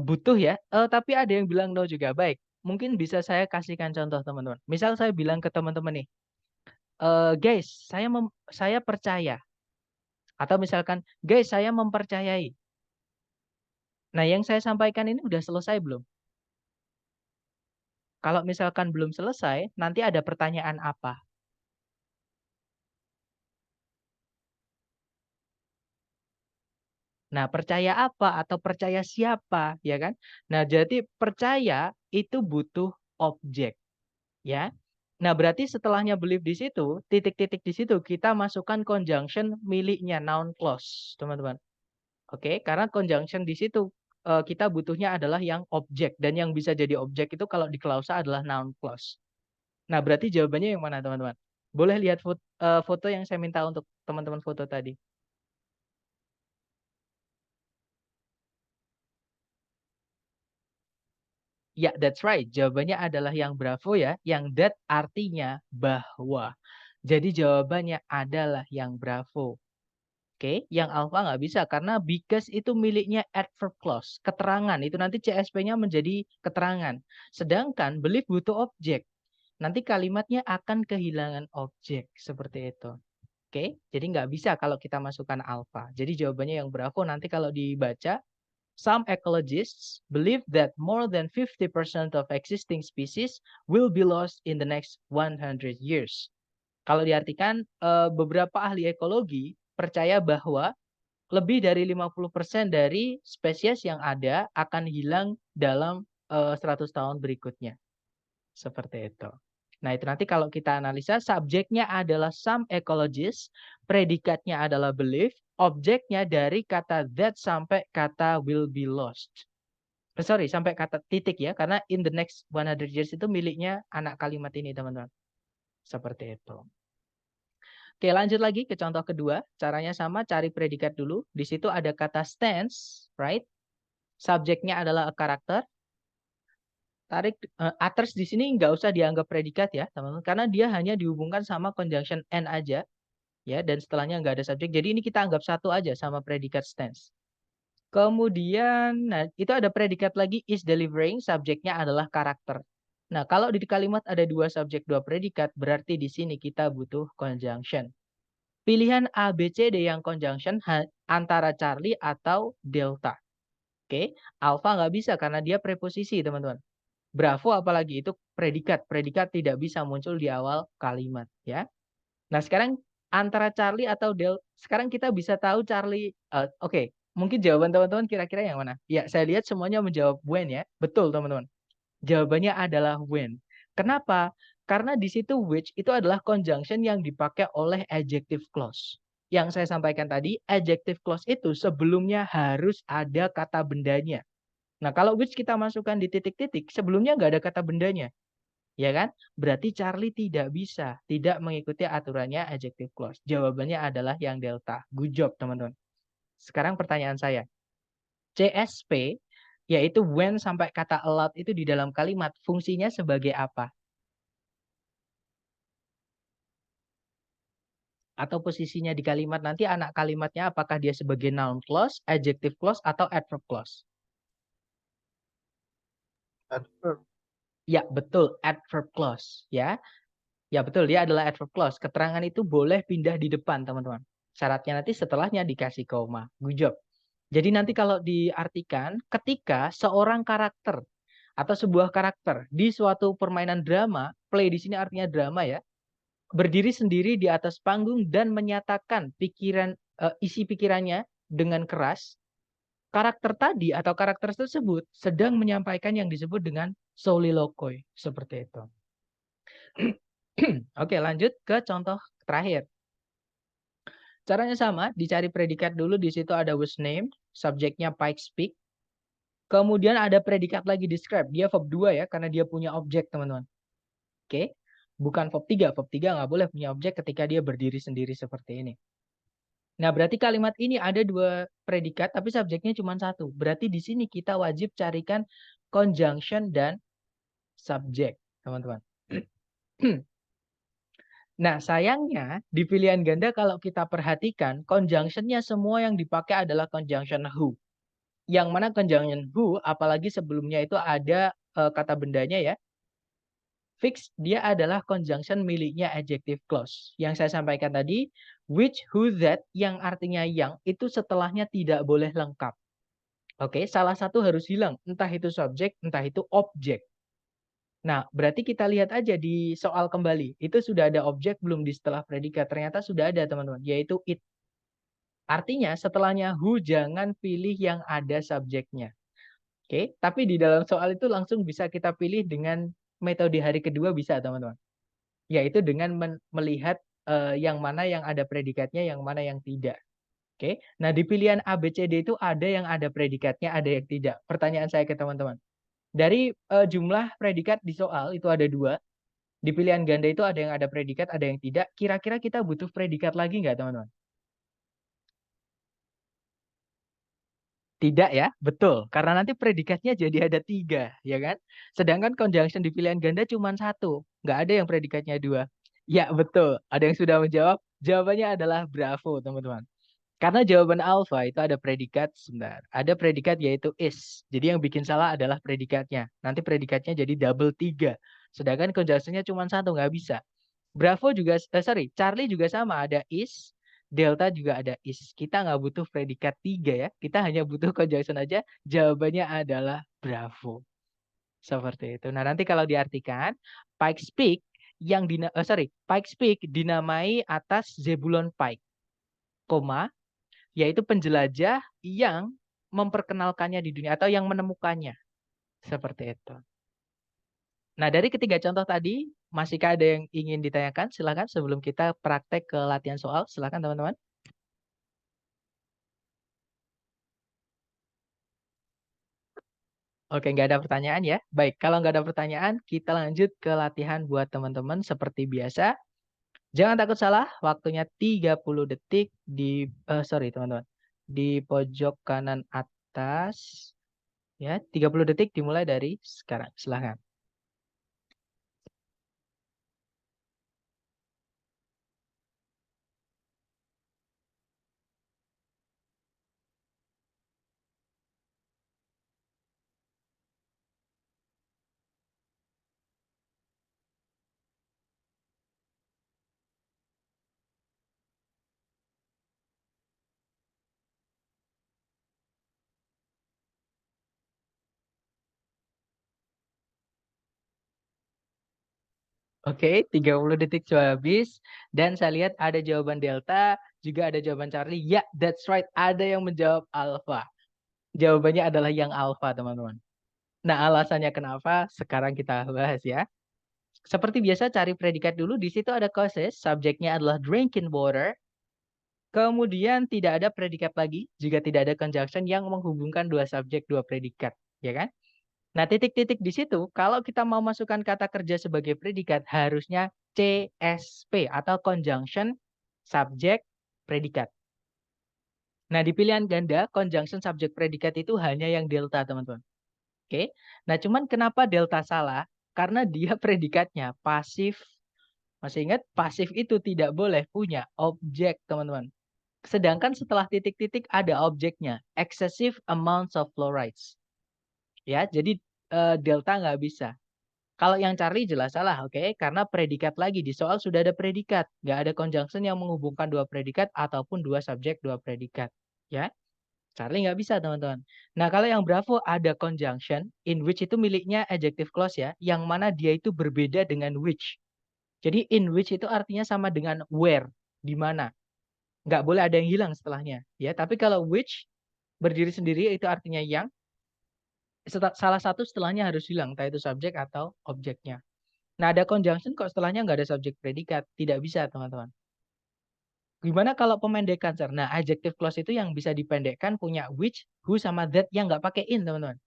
butuh ya, tapi ada yang bilang no juga. Baik, mungkin bisa saya kasihkan contoh teman-teman. Misal saya bilang ke teman-teman nih, guys, saya percaya. Atau misalkan, guys, saya mempercayai. Nah, yang saya sampaikan ini udah selesai belum? Kalau misalkan belum selesai, nanti ada pertanyaan apa? Nah, percaya apa atau percaya siapa, ya kan? Nah, jadi percaya itu butuh objek, ya. Nah, berarti setelahnya believe di situ, titik-titik di situ kita masukkan conjunction miliknya noun clause, teman-teman. Oke, karena conjunction di situ kita butuhnya adalah yang objek dan yang bisa jadi objek itu kalau di klausa adalah noun clause. Nah, berarti jawabannya yang mana, teman-teman? Boleh lihat foto yang saya minta untuk teman-teman foto tadi. Ya, that's right. Jawabannya adalah yang bravo ya. Yang that artinya bahwa. Jadi jawabannya adalah yang bravo. Oke, yang alpha nggak bisa karena because itu miliknya adverb clause. Keterangan, itu nanti CSP-nya menjadi keterangan. Sedangkan belief butuh objek. Nanti kalimatnya akan kehilangan objek. Seperti itu. Oke, jadi nggak bisa kalau kita masukkan alpha. Jadi jawabannya yang bravo nanti kalau dibaca, some ecologists believe that more than 50% of existing species will be lost in the next 100 years. Kalau diartikan, beberapa ahli ekologi percaya bahwa lebih dari 50% dari spesies yang ada akan hilang dalam 100 tahun berikutnya. Seperti itu. Nah, itu nanti kalau kita analisa, subjeknya adalah some ecologists, predikatnya adalah belief, objeknya dari kata that sampai kata will be lost. Sorry, sampai kata titik ya, karena in the next 100 years itu miliknya anak kalimat ini, teman-teman. Seperti itu. Oke, lanjut lagi ke contoh kedua. Caranya sama, cari predikat dulu. Di situ ada kata stands, right? Subjeknya adalah a character. Tarik others di sini nggak usah dianggap predikat ya, teman-teman, karena dia hanya dihubungkan sama conjunction and aja, ya, dan setelahnya nggak ada subjek. Jadi ini kita anggap satu aja sama predikat stands. Kemudian, nah, itu ada predikat lagi is delivering, subjeknya adalah karakter. Nah, kalau di kalimat ada 2 subjek, 2 predikat, berarti di sini kita butuh conjunction. Pilihan A, B, C, D yang conjunction antara Charlie atau Delta. Oke, Alpha nggak bisa karena dia preposisi, teman-teman. Bravo apalagi itu predikat. Predikat tidak bisa muncul di awal kalimat, ya. Nah, sekarang antara Charlie atau Del, sekarang kita bisa tahu Charlie, oke. Mungkin jawaban teman-teman kira-kira yang mana? Ya, saya lihat semuanya menjawab when ya. Betul, teman-teman. Jawabannya adalah when. Kenapa? Karena di situ which itu adalah conjunction yang dipakai oleh adjective clause. Yang saya sampaikan tadi, adjective clause itu sebelumnya harus ada kata bendanya. Nah, kalau which kita masukkan di titik-titik, sebelumnya nggak ada kata bendanya. Ya kan? Berarti Charlie tidak bisa, tidak mengikuti aturannya adjective clause. Jawabannya adalah yang delta. Good job, teman-teman. Sekarang pertanyaan saya. CSP, yaitu when sampai kata allowed itu di dalam kalimat, fungsinya sebagai apa? Atau posisinya di kalimat nanti anak kalimatnya apakah dia sebagai noun clause, adjective clause, atau adverb clause? Adverb. Ya, betul, adverb clause, ya. Ya, betul, dia adalah adverb clause. Keterangan itu boleh pindah di depan, teman-teman. Syaratnya nanti setelahnya dikasih koma. Good job. Jadi nanti kalau diartikan ketika seorang karakter atau sebuah karakter di suatu permainan drama, play di sini artinya drama ya, berdiri sendiri di atas panggung dan menyatakan isi pikirannya dengan keras, karakter tadi atau karakter tersebut sedang menyampaikan yang disebut dengan soliloquy, seperti itu. Oke, lanjut ke contoh terakhir. Caranya sama, dicari predikat dulu, di situ ada was named, subjeknya Pike speak. Kemudian ada predikat lagi describe, dia verb 2 ya, karena dia punya objek, teman-teman. Oke, bukan verb 3, verb 3 nggak boleh punya objek ketika dia berdiri sendiri seperti ini. Nah, berarti kalimat ini ada 2 predikat, tapi subjeknya cuma 1. Berarti di sini kita wajib carikan conjunction dan subjek, teman-teman. Nah, sayangnya di pilihan ganda kalau kita perhatikan, conjunction-nya semua yang dipakai adalah conjunction who. Yang mana conjunction who, apalagi sebelumnya itu ada kata bendanya ya, fix dia adalah conjunction miliknya adjective clause. Yang saya sampaikan tadi, which, who, that, yang artinya yang, itu setelahnya tidak boleh lengkap. Oke, salah satu harus hilang, entah itu subjek, entah itu objek. Nah, berarti kita lihat aja di soal kembali. Itu sudah ada objek belum di setelah predikat? Ternyata sudah ada, teman-teman, yaitu it. Artinya setelahnya who jangan pilih yang ada subjeknya. Oke, tapi di dalam soal itu langsung bisa kita pilih dengan metode hari kedua bisa, teman-teman. Yaitu dengan melihat yang mana yang ada predikatnya, yang mana yang tidak. Oke, nah di pilihan A, B, C, D itu ada yang ada predikatnya, ada yang tidak. Pertanyaan saya ke teman-teman. Dari jumlah predikat di soal itu ada 2. Di pilihan ganda itu ada yang ada predikat, ada yang tidak. Kira-kira kita butuh predikat lagi nggak, teman-teman? Tidak ya, betul. Karena nanti predikatnya jadi ada 3, ya kan? Sedangkan conjunction di pilihan ganda cuma 1. Nggak ada yang predikatnya 2. Ya, betul. Ada yang sudah menjawab. Jawabannya adalah bravo, teman-teman. Karena jawaban alpha itu ada predikat, sebentar. Ada predikat yaitu is. Jadi yang bikin salah adalah predikatnya. Nanti predikatnya jadi double 3. Sedangkan conjunctionnya cuma 1, nggak bisa. Bravo juga, Charlie juga sama, ada is. Delta juga ada is. Kita nggak butuh predikat 3 ya. Kita hanya butuh conjunction aja. Jawabannya adalah bravo. Seperti itu. Nah, nanti kalau diartikan, Pike speak yang Pike speak dinamai atas Zebulon Pike, koma, yaitu penjelajah yang memperkenalkannya di dunia atau yang menemukannya. Seperti itu. Nah, dari ketiga contoh tadi, masihkah ada yang ingin ditanyakan? Silakan sebelum kita praktek ke latihan soal. Silakan teman-teman. Oke, nggak ada pertanyaan ya. Baik, kalau nggak ada pertanyaan, kita lanjut ke latihan buat teman-teman seperti biasa. Jangan takut salah, waktunya 30 detik teman-teman. Di pojok kanan atas. Ya, 30 detik dimulai dari sekarang. Silakan. Oke, 30 detik sudah habis. Dan saya lihat ada jawaban Delta, juga ada jawaban Charlie. Ya, that's right. Ada yang menjawab Alpha. Jawabannya adalah yang Alpha, teman-teman. Nah, alasannya kenapa? Sekarang kita bahas ya. Seperti biasa, cari predikat dulu. Di situ ada causes. Subjeknya adalah drinking water. Kemudian tidak ada predikat lagi. Juga tidak ada conjunction yang menghubungkan 2 subjek, 2 predikat. ya kan? Nah, titik-titik di situ kalau kita mau masukkan kata kerja sebagai predikat harusnya CSP atau conjunction subject predikat. Nah, di pilihan ganda conjunction subject predikat itu hanya yang delta, teman-teman. Oke. Nah, cuman kenapa delta salah? Karena dia predikatnya pasif. Masih ingat, pasif itu tidak boleh punya objek, teman-teman. Sedangkan setelah titik-titik ada objeknya, excessive amounts of fluorides. Ya, jadi delta nggak bisa. Kalau yang Charlie jelas salah, oke? Karena predikat lagi di soal sudah ada predikat, nggak ada conjunction yang menghubungkan dua predikat ataupun dua subjek dua predikat, ya. Charlie nggak bisa, teman-teman. Nah, kalau yang Bravo ada conjunction, in which itu miliknya adjective clause ya, yang mana dia itu berbeda dengan which. Jadi in which itu artinya sama dengan where, di mana. Nggak boleh ada yang hilang setelahnya, ya. Tapi kalau which berdiri sendiri itu artinya yang, salah satu setelahnya harus hilang, entah itu subjek atau objeknya. Nah, ada conjunction kok setelahnya nggak ada subjek predikat, tidak bisa, teman-teman. Gimana kalau pemendekan, Sir? Nah, adjective clause itu yang bisa dipendekkan punya which, who, sama that yang nggak pakai in, teman-teman.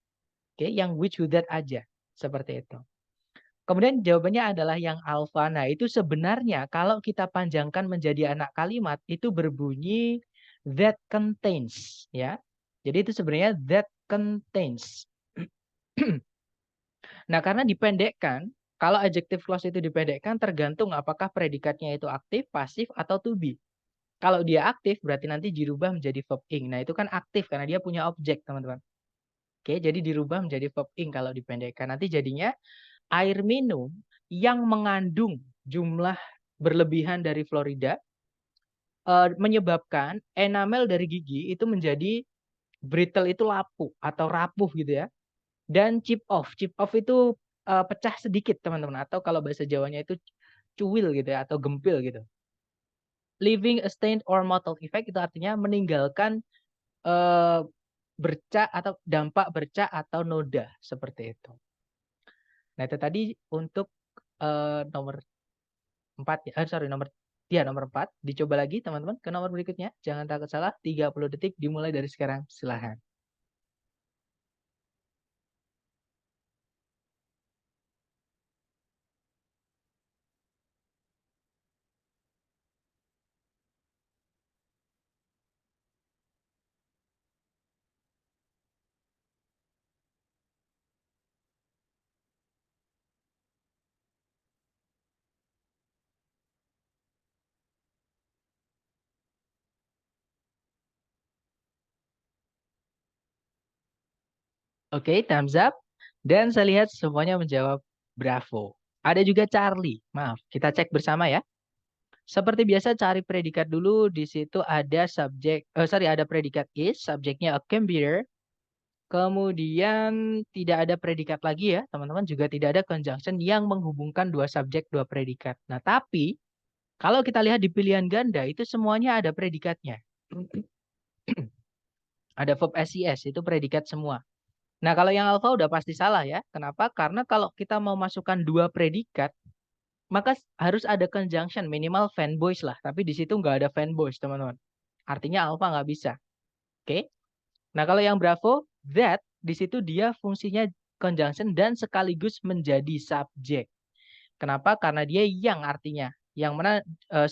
Oke, yang which, who, that aja. Seperti itu. Kemudian jawabannya adalah yang alpha. Nah, itu sebenarnya kalau kita panjangkan menjadi anak kalimat, itu berbunyi that contains. Ya. Jadi itu sebenarnya that contains. Nah, karena dipendekkan, kalau adjective clause itu dipendekkan, tergantung apakah predikatnya itu aktif, pasif, atau to be. Kalau dia aktif berarti nanti dirubah menjadi verb ing. Nah, itu kan aktif karena dia punya objek, teman-teman. Oke, jadi dirubah menjadi verb ing kalau dipendekkan. Nanti jadinya air minum yang mengandung jumlah berlebihan dari fluorida menyebabkan enamel dari gigi itu menjadi brittle, itu lapuk atau rapuh gitu ya. Dan chip off. Chip off itu pecah sedikit, teman-teman, atau kalau bahasa Jawanya itu cuil gitu ya atau gempil gitu. Leaving a stain or mottled effect itu artinya meninggalkan bercak atau dampak bercak atau noda seperti itu. Nah, itu tadi untuk nomor 4 ya. Nomor 4. Dicoba lagi teman-teman ke nomor berikutnya. Jangan takut salah. 30 detik dimulai dari sekarang. Silahkan. Oke, thumbs up. Dan saya lihat semuanya menjawab bravo. Ada juga Charlie. Maaf, kita cek bersama ya. Seperti biasa cari predikat dulu. Di situ ada ada predikat is, subjeknya a computer. Kemudian tidak ada predikat lagi ya, teman-teman. Juga tidak ada conjunction yang menghubungkan dua subjek, dua predikat. Nah, tapi kalau kita lihat di pilihan ganda itu semuanya ada predikatnya. Ada verb SES, itu predikat semua. Nah, kalau yang alpha udah pasti salah ya. Kenapa? Karena kalau kita mau masukkan dua predikat, maka harus ada conjunction, minimal fanboys lah. Tapi di situ nggak ada fanboys, teman-teman. Artinya alpha nggak bisa. Oke? Nah, kalau yang bravo, that, di situ dia fungsinya conjunction dan sekaligus menjadi subjek. Kenapa? Karena dia yang artinya. Yang mana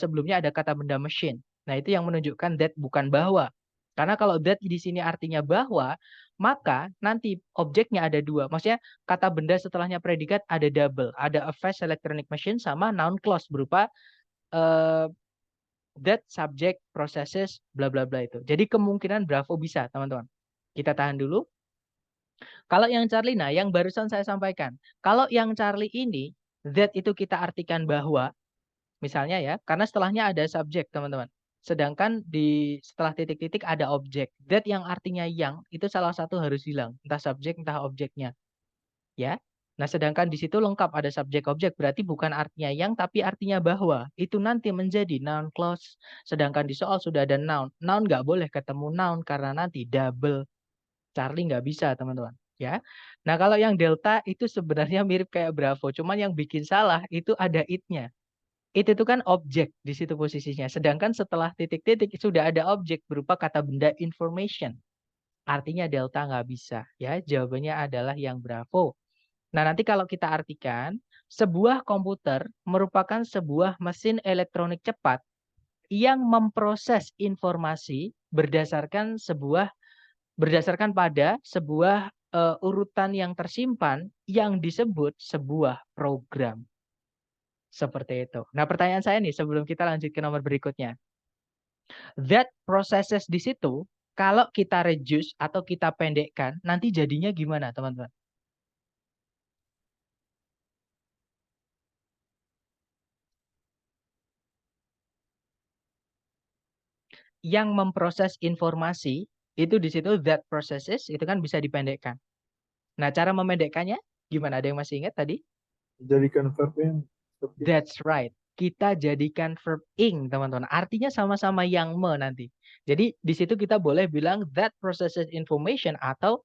sebelumnya ada kata benda machine. Nah, itu yang menunjukkan that bukan bahwa. Karena kalau that di sini artinya bahwa, maka nanti objeknya ada dua. Maksudnya kata benda setelahnya predikat ada double. Ada a fast electronic machine sama noun clause berupa that subject processes bla bla bla itu. Jadi kemungkinan bravo bisa, teman-teman. Kita tahan dulu. Kalau yang Charlie, nah yang barusan saya sampaikan. Kalau yang Charlie ini, that itu kita artikan bahwa, misalnya ya, karena setelahnya ada subjek, teman-teman. Sedangkan setelah titik-titik ada objek. That yang artinya yang, itu salah satu harus hilang. Entah subjek, entah objeknya. Ya. Nah, sedangkan di situ lengkap ada subjek objek. Berarti bukan artinya yang, tapi artinya bahwa. Itu nanti menjadi noun clause. Sedangkan di soal sudah ada noun. Noun nggak boleh ketemu noun karena nanti double. Charlie nggak bisa, teman-teman. Ya. Nah, kalau yang delta itu sebenarnya mirip kayak bravo. Cuman yang bikin salah itu ada it-nya. Itu kan objek di situ posisinya. Sedangkan setelah titik-titik sudah ada objek berupa kata benda information. Artinya delta nggak bisa. Ya, jawabannya adalah yang Bravo. Nah, nanti kalau kita artikan, sebuah komputer merupakan sebuah mesin elektronik cepat yang memproses informasi berdasarkan pada sebuah urutan yang tersimpan yang disebut sebuah program. Seperti itu. Nah, pertanyaan saya nih sebelum kita lanjut ke nomor berikutnya. That processes di situ, kalau kita reduce atau kita pendekkan, nanti jadinya gimana, teman-teman? Yang memproses informasi, itu di situ that processes, itu kan bisa dipendekkan. Nah, cara memendekkannya gimana? Ada yang masih ingat tadi? Jadikan verb ing. That's right. Kita jadikan verb ing, teman-teman. Artinya sama-sama yang me nanti. Jadi di situ kita boleh bilang that processes information atau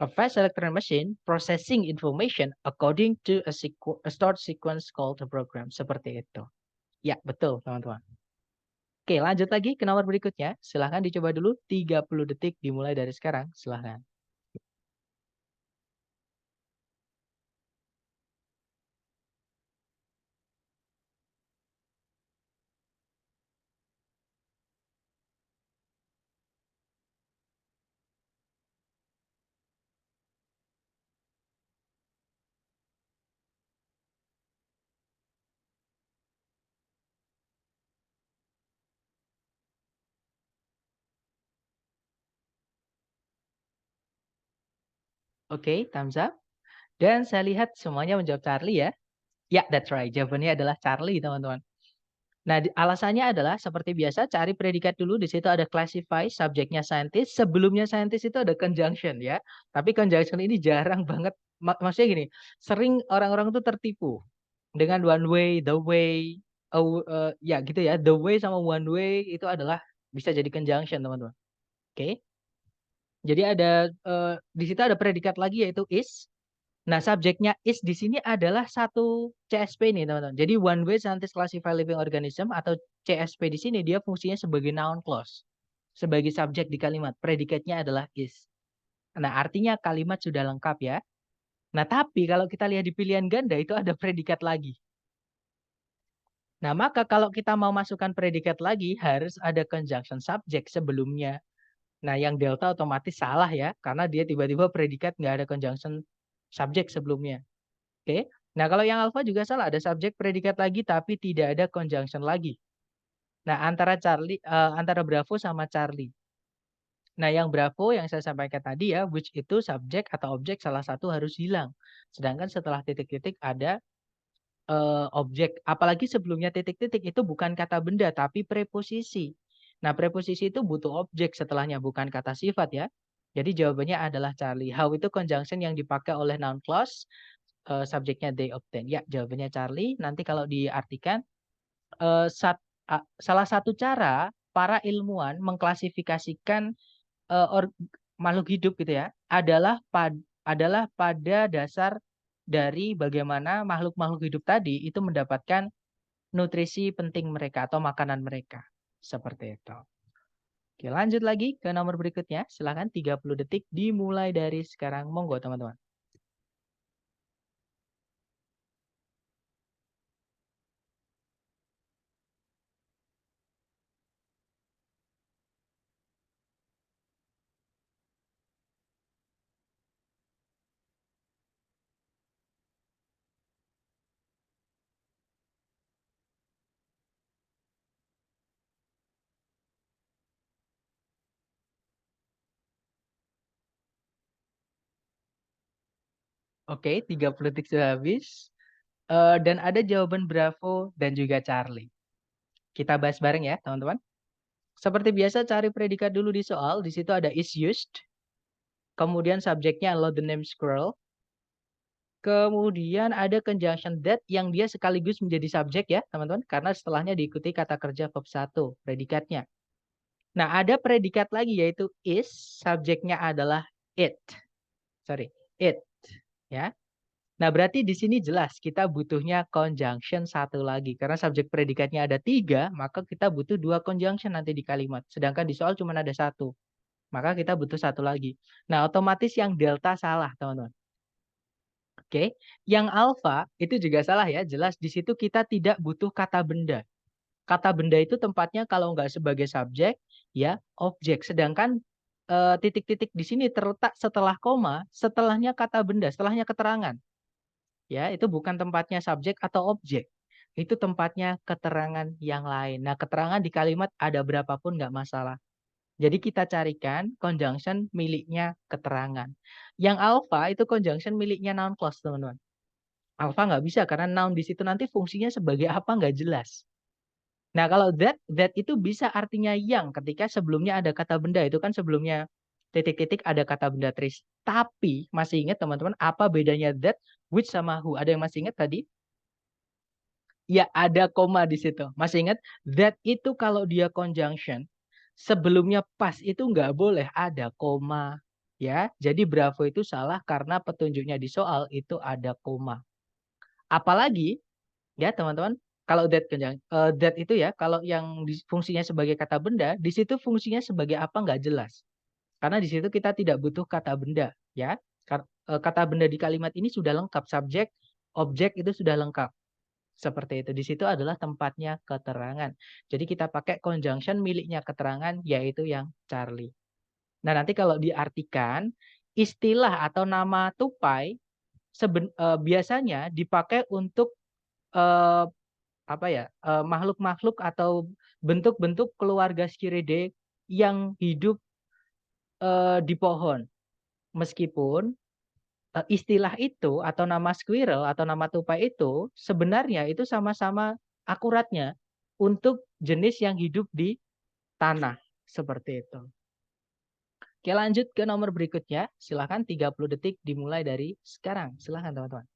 a fast electronic machine processing information according to a start sequence called a program. Seperti itu. Ya, betul, teman-teman. Oke, lanjut lagi ke nomor berikutnya. Silahkan dicoba dulu 30 detik dimulai dari sekarang. Silahkan. Oke, thumbs up. Dan saya lihat semuanya menjawab Charlie ya. Ya, that's right. Jawabannya adalah Charlie, teman-teman. Nah, alasannya adalah seperti biasa cari predikat dulu. Di situ ada classify, subjeknya scientist. Sebelumnya scientist itu ada conjunction ya. Tapi conjunction ini jarang banget. Maksudnya gini, sering orang-orang tuh tertipu dengan one way, the way, ya gitu ya. The way sama one way itu adalah bisa jadi conjunction, teman-teman. Oke. Jadi ada di situ ada predikat lagi yaitu is. Nah, subjeknya is di sini adalah satu CSP nih, teman-teman. Jadi one way scientist classify living organism atau CSP di sini dia fungsinya sebagai noun clause. Sebagai subjek di kalimat, predikatnya adalah is. Nah, artinya kalimat sudah lengkap ya. Nah, tapi kalau kita lihat di pilihan ganda itu ada predikat lagi. Nah, maka kalau kita mau masukkan predikat lagi harus ada conjunction subject sebelumnya. Nah, yang delta otomatis salah ya, karena dia tiba-tiba predikat nggak ada conjunction subject sebelumnya. Oke. Nah, kalau yang alfa juga salah, ada subjek predikat lagi tapi tidak ada conjunction lagi. Nah, antara Bravo sama Charlie. Nah, yang Bravo yang saya sampaikan tadi ya, which itu subjek atau objek salah satu harus hilang. Sedangkan setelah titik-titik ada objek. Apalagi sebelumnya titik-titik itu bukan kata benda tapi preposisi. Nah, preposisi itu butuh objek setelahnya, bukan kata sifat ya. Jadi jawabannya adalah Charlie. How itu conjunction yang dipakai oleh noun clause. Subjeknya they obtain. Ya, jawabannya Charlie. Nanti kalau diartikan, salah satu cara para ilmuwan mengklasifikasikan makhluk hidup gitu ya, adalah pada dasar dari bagaimana makhluk-makhluk hidup tadi itu mendapatkan nutrisi penting mereka atau makanan mereka. Seperti itu. Oke, lanjut lagi ke nomor berikutnya. Silahkan 30 detik dimulai dari sekarang. Monggo teman-teman. Oke, 30 detik sudah habis. Dan ada jawaban Bravo dan juga Charlie. Kita bahas bareng ya, teman-teman. Seperti biasa, cari predikat dulu di soal. Di situ ada is used. Kemudian subjeknya adalah the name squirrel. Kemudian ada conjunction that yang dia sekaligus menjadi subjek ya, teman-teman. Karena setelahnya diikuti kata kerja verb 1, predikatnya. Nah, ada predikat lagi yaitu is, subjeknya adalah it. It. Ya. Nah, berarti di sini jelas kita butuhnya conjunction satu lagi. Karena subjek predikatnya ada 3, maka kita butuh 2 conjunction nanti di kalimat. Sedangkan di soal cuma ada 1. Maka kita butuh satu lagi. Nah, otomatis yang delta salah, teman-teman. Oke, yang alfa itu juga salah ya. Jelas di situ kita tidak butuh kata benda. Kata benda itu tempatnya kalau nggak sebagai subjek, ya objek. Sedangkan titik-titik di sini terletak setelah koma, setelahnya kata benda, setelahnya keterangan. Ya, itu bukan tempatnya subjek atau objek. Itu tempatnya keterangan yang lain. Nah, keterangan di kalimat ada berapapun nggak masalah. Jadi kita carikan conjunction miliknya keterangan. Yang alpha itu conjunction miliknya noun clause, teman-teman. Alpha nggak bisa karena noun di situ nanti fungsinya sebagai apa nggak jelas. Nah, kalau that itu bisa artinya yang ketika sebelumnya ada kata benda. Itu kan sebelumnya titik-titik ada kata benda tris. Tapi masih ingat teman-teman apa bedanya that, which sama who? Ada yang masih ingat tadi? Ya, ada koma di situ. Masih ingat? That itu kalau dia conjunction, sebelumnya pas itu nggak boleh ada koma. Ya, jadi Bravo itu salah karena petunjuknya di soal itu ada koma. Apalagi, ya teman-teman, kalau that itu ya, kalau yang fungsinya sebagai kata benda, di situ fungsinya sebagai apa nggak jelas. Karena di situ kita tidak butuh kata benda. Ya, kata benda di kalimat ini sudah lengkap. Subjek, objek itu sudah lengkap. Seperti itu. Di situ adalah tempatnya keterangan. Jadi kita pakai conjunction miliknya keterangan, yaitu yang Charlie. Nah, nanti kalau diartikan, istilah atau nama tupai biasanya dipakai untuk makhluk-makhluk atau bentuk-bentuk keluarga Skiridae yang hidup di pohon. Meskipun istilah itu atau nama squirrel atau nama tupai itu sebenarnya itu sama-sama akuratnya untuk jenis yang hidup di tanah seperti itu. Oke, lanjut ke nomor berikutnya. Silakan 30 detik dimulai dari sekarang. Silakan teman-teman.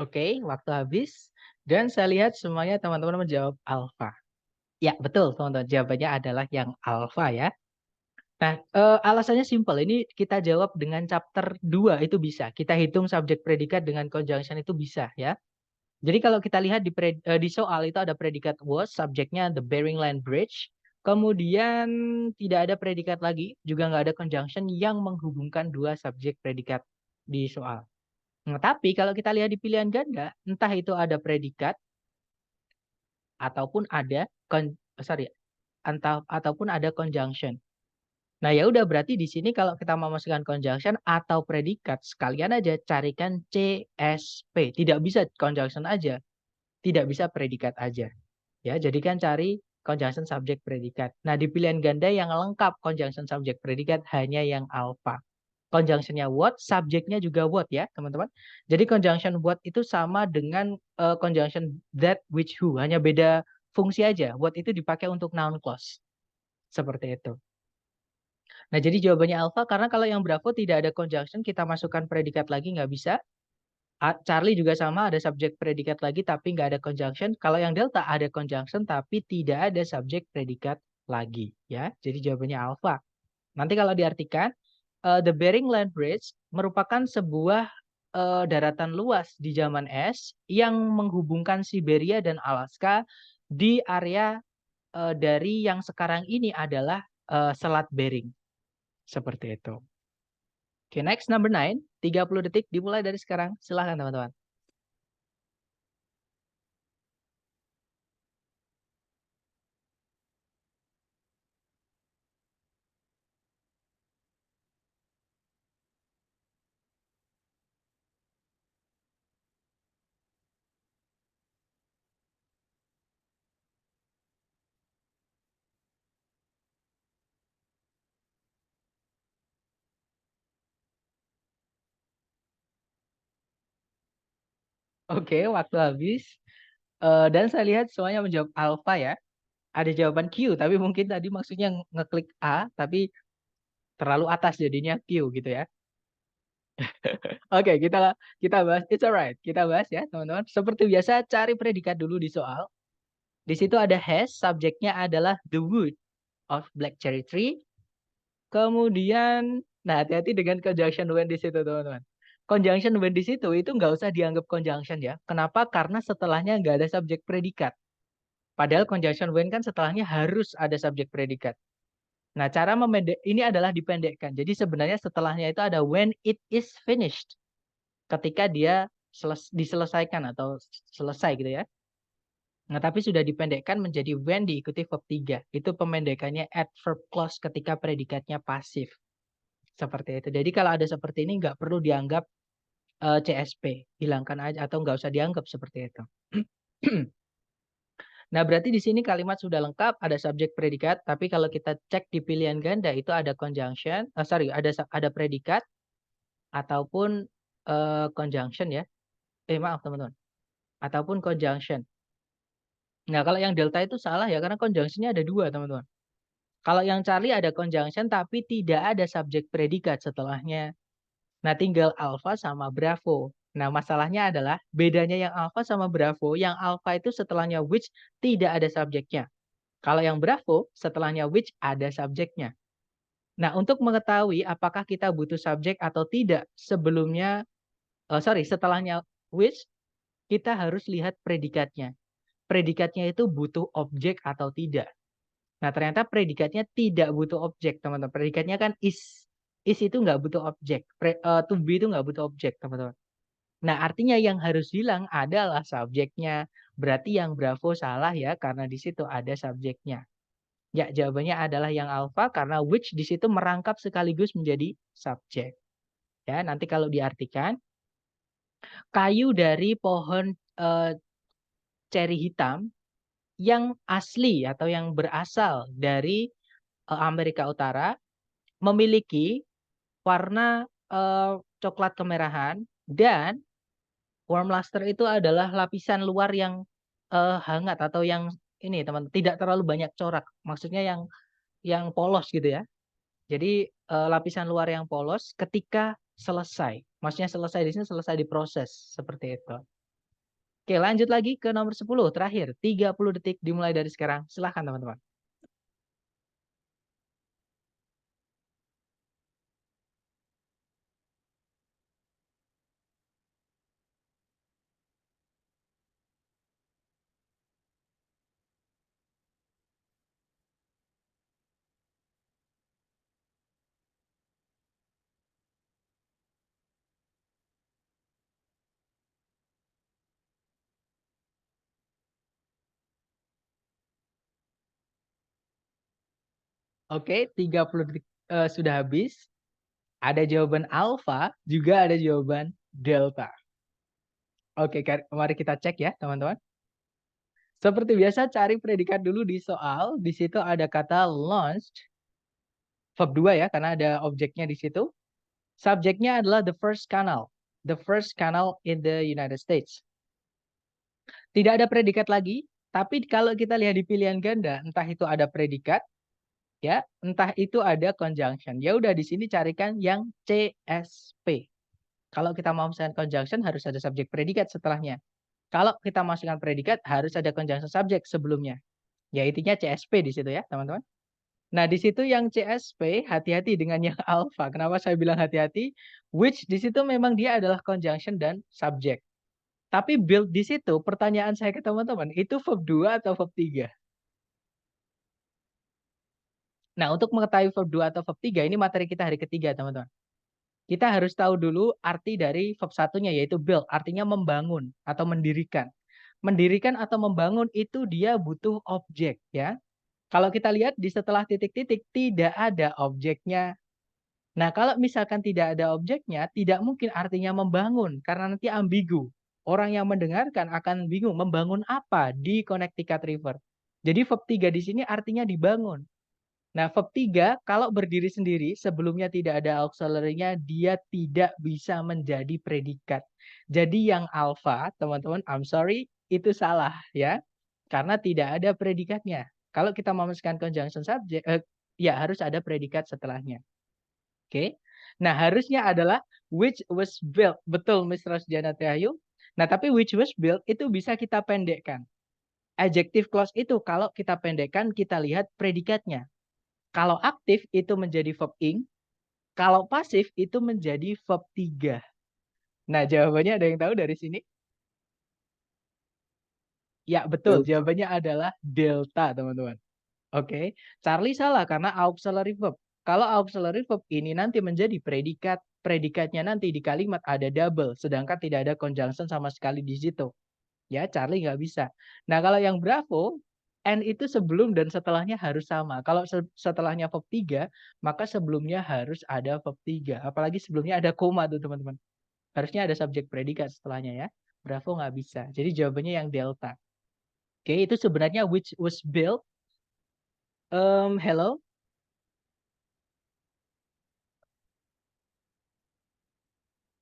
Oke, waktu habis. Dan saya lihat semuanya teman-teman menjawab alfa. Ya, betul teman-teman. Jawabannya adalah yang alfa ya. Nah, alasannya simpel. Ini kita jawab dengan chapter 2 itu bisa. Kita hitung subjek predikat dengan conjunction itu bisa ya. Jadi kalau kita lihat di soal itu ada predikat was, subjeknya the Bering Land Bridge. Kemudian tidak ada predikat lagi, juga nggak ada conjunction yang menghubungkan dua subjek predikat di soal. Nah, tapi kalau kita lihat di pilihan ganda, entah itu ada predikat ataupun ada ataupun ada conjunction. Nah, ya udah berarti di sini kalau kita mau masukkan conjunction atau predikat, sekalian aja carikan CSP. Tidak bisa conjunction aja, tidak bisa predikat aja. Ya, jadi kan cari conjunction subject predikat. Nah, di pilihan ganda yang lengkap conjunction subject predikat hanya yang alpha. Conjunctionnya what, subjeknya juga what ya, teman-teman. Jadi conjunction what itu sama dengan conjunction that, which, who. Hanya beda fungsi aja. What itu dipakai untuk noun clause. Seperti itu. Nah, jadi jawabannya alpha karena kalau yang Bravo tidak ada conjunction, kita masukkan predikat lagi nggak bisa. Charlie juga sama, ada subjek predikat lagi tapi nggak ada conjunction. Kalau yang Delta ada conjunction tapi tidak ada subjek predikat lagi. Ya, jadi jawabannya alpha. Nanti kalau diartikan, the Bering Land Bridge merupakan sebuah daratan luas di zaman es yang menghubungkan Siberia dan Alaska di area dari yang sekarang ini adalah Selat Bering. Seperti itu. Oke, next number 9. 30 detik dimulai dari sekarang. Silahkan teman-teman. Oke, waktu habis. Dan saya lihat semuanya menjawab alpha ya. Ada jawaban Q, tapi mungkin tadi maksudnya ngeklik A, tapi Terlalu atas jadinya Q gitu ya. Oke, kita bahas. It's alright. Kita bahas ya, teman-teman. Seperti biasa, cari predikat dulu di soal. Di situ ada has, subjeknya adalah the wood of black cherry tree. Kemudian, nah hati-hati dengan conjunction when di situ, teman-teman. Conjunction when di situ itu nggak usah dianggap conjunction ya. Kenapa? Karena setelahnya nggak ada subjek predikat. Padahal conjunction when kan setelahnya harus ada subjek predikat. Nah, cara ini adalah dipendekkan. Jadi sebenarnya setelahnya itu ada when it is finished. Ketika dia diselesaikan atau selesai gitu ya. Nah, tapi sudah dipendekkan menjadi when diikuti verb 3. Itu pemendekannya adverb clause ketika predikatnya pasif. Seperti itu. Jadi kalau ada seperti ini nggak perlu dianggap CSP. Hilangkan aja atau nggak usah dianggap seperti itu. Nah, berarti di sini kalimat sudah lengkap, ada subjek predikat, tapi kalau kita cek di pilihan ganda itu ada conjunction, ada predikat ataupun conjunction ya. Maaf teman-teman. Ataupun conjunction. Nah, kalau yang delta itu salah ya, karena conjunction-nya ada 2, teman-teman. Kalau yang Charlie ada conjunction tapi tidak ada subjek predikat setelahnya. Nah, tinggal alpha sama bravo. Nah, masalahnya adalah bedanya yang alpha sama bravo, yang alpha itu setelahnya which tidak ada subjeknya. Kalau yang bravo, setelahnya which ada subjeknya. Nah, untuk mengetahui apakah kita butuh subjek atau tidak setelahnya which, kita harus lihat predikatnya. Predikatnya itu butuh objek atau tidak. Nah, ternyata predikatnya tidak butuh objek, teman-teman. Predikatnya kan is. Is itu nggak butuh objek. To be itu nggak butuh objek, teman-teman. Nah, artinya yang harus hilang adalah subjeknya. Berarti yang bravo salah ya, karena di situ ada subjeknya. Ya, jawabannya adalah yang alpha karena which di situ merangkap sekaligus menjadi subjek. Ya, nanti kalau diartikan, kayu dari pohon ceri hitam yang asli atau yang berasal dari Amerika Utara memiliki warna coklat kemerahan dan warm luster itu adalah lapisan luar yang hangat atau yang ini teman tidak terlalu banyak corak. Maksudnya yang polos gitu ya. Jadi lapisan luar yang polos ketika selesai. Maksudnya selesai di sini selesai diproses seperti itu. Oke, lanjut lagi ke nomor 10 terakhir. 30 detik dimulai dari sekarang. Silahkan teman-teman. Oke, 30 detik sudah habis. Ada jawaban alfa, juga ada jawaban delta. Oke, mari kita cek ya, teman-teman. Seperti biasa, cari predikat dulu di soal. Di situ ada kata launched. Verb 2 ya, karena ada objeknya di situ. Subjeknya adalah the first canal. The first canal in the United States. Tidak ada predikat lagi, tapi kalau kita lihat di pilihan ganda, entah itu ada predikat, ya, entah itu ada conjunction. Ya udah di sini carikan yang CSP. Kalau kita mau masukkan conjunction harus ada subjek predikat setelahnya. Kalau kita masukkan predikat harus ada conjunction subjek sebelumnya. Ya intinya CSP di situ ya, teman-teman. Nah, di situ yang CSP hati-hati dengan yang alpha. Kenapa saya bilang hati-hati? Which di situ memang dia adalah conjunction dan subjek. Tapi build di situ pertanyaan saya ke teman-teman, itu verb 2 atau verb 3? Nah, untuk mengetahui verb 2 atau verb 3 ini materi kita hari ketiga, teman-teman. Kita harus tahu dulu arti dari verb satunya yaitu build, artinya membangun atau mendirikan. Mendirikan atau membangun itu dia butuh objek ya. Kalau kita lihat di setelah titik-titik tidak ada objeknya. Nah, kalau misalkan tidak ada objeknya, tidak mungkin artinya membangun karena nanti ambigu. Orang yang mendengarkan akan bingung membangun apa di Connecticut River. Jadi verb 3 di sini artinya dibangun. Nah, verb 3 kalau berdiri sendiri sebelumnya tidak ada auxiliary-nya dia tidak bisa menjadi predikat. Jadi yang alpha, teman-teman, I'm sorry, itu salah ya. Karena tidak ada predikatnya. Kalau kita memasukkan conjunction subject, ya harus ada predikat setelahnya. Oke. Nah, harusnya adalah which was built. Betul, Miss Rosdiana Terayu. Nah, tapi which was built itu bisa kita pendekkan. Adjective clause itu kalau kita pendekkan, kita lihat predikatnya. Kalau aktif itu menjadi verb ing, kalau pasif itu menjadi verb 3. Nah, jawabannya ada yang tahu dari sini? Ya, betul. Delta. Jawabannya adalah delta, teman-teman. Oke. Charlie salah karena auxiliary verb. Kalau auxiliary verb ini nanti menjadi predikat, predikatnya nanti di kalimat ada double, sedangkan tidak ada conjunction sama sekali di situ. Ya, Charlie nggak bisa. Nah, kalau yang Bravo, and itu sebelum dan setelahnya harus sama. Kalau setelahnya verb 3, maka sebelumnya harus ada verb 3. Apalagi sebelumnya ada koma tuh, teman-teman. Harusnya ada subjek predikat setelahnya ya. Bravo nggak bisa. Jadi jawabannya yang delta. Oke, itu sebenarnya which was built. Hello?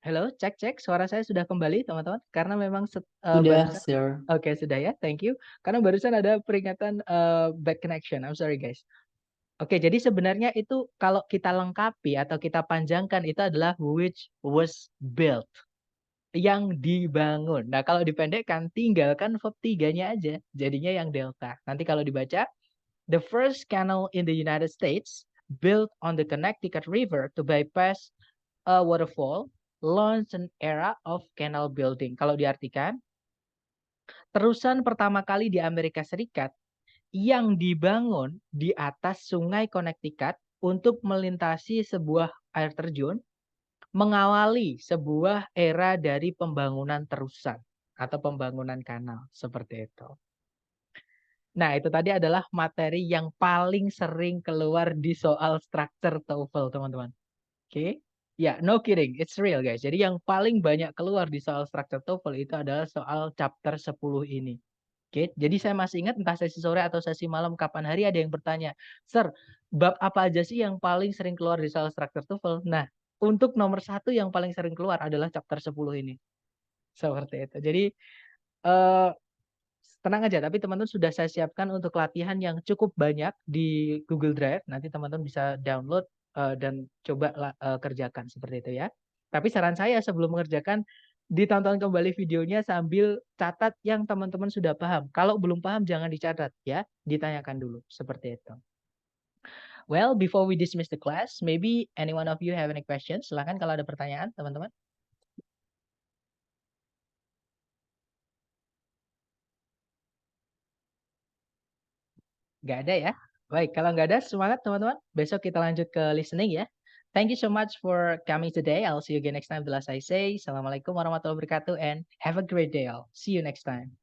Halo, cek. Suara saya sudah kembali, teman-teman. Karena memang Sudah, barusan. sir. Oke, sudah ya. Thank you. Karena barusan ada peringatan bad connection. I'm sorry, guys. Oke, jadi sebenarnya itu kalau kita lengkapi atau kita panjangkan itu adalah which was built. Yang dibangun. Nah, kalau dipendekkan, tinggalkan verb 3-nya aja. Jadinya yang delta. Nanti kalau dibaca, the first canal in the United States built on the Connecticut River to bypass a waterfall launched an era of canal building. Kalau diartikan, terusan pertama kali di Amerika Serikat yang dibangun di atas sungai Connecticut untuk melintasi sebuah air terjun, mengawali sebuah era dari pembangunan terusan atau pembangunan kanal, seperti itu. Nah, itu tadi adalah materi yang paling sering keluar di soal structure TOEFL, teman-teman. Oke. Ya, no kidding, it's real guys. Jadi yang paling banyak keluar di soal structure TOEFL itu adalah soal chapter 10 ini. Oke, jadi saya masih ingat entah sesi sore atau sesi malam kapan hari ada yang bertanya, "Sir, bab apa aja sih yang paling sering keluar di soal structure TOEFL?" Nah, untuk nomor 1 yang paling sering keluar adalah chapter 10 ini. Seperti itu. Jadi eh tenang aja, tapi teman-teman sudah saya siapkan untuk latihan yang cukup banyak di Google Drive. Nanti teman-teman bisa download dan coba kerjakan seperti itu ya. Tapi saran saya sebelum mengerjakan, ditonton kembali videonya sambil catat yang teman-teman sudah paham. Kalau belum paham jangan dicatat ya, ditanyakan dulu seperti itu. Well, before we dismiss the class, maybe any one of you have any questions? Silahkan kalau ada pertanyaan, teman-teman. Nggak ada ya? Baik, kalau nggak ada, semangat teman-teman. Besok kita lanjut ke listening ya. Thank you so much for coming today. I'll see you again next time. The last I say, Assalamualaikum warahmatullahi wabarakatuh and have a great day all. See you next time.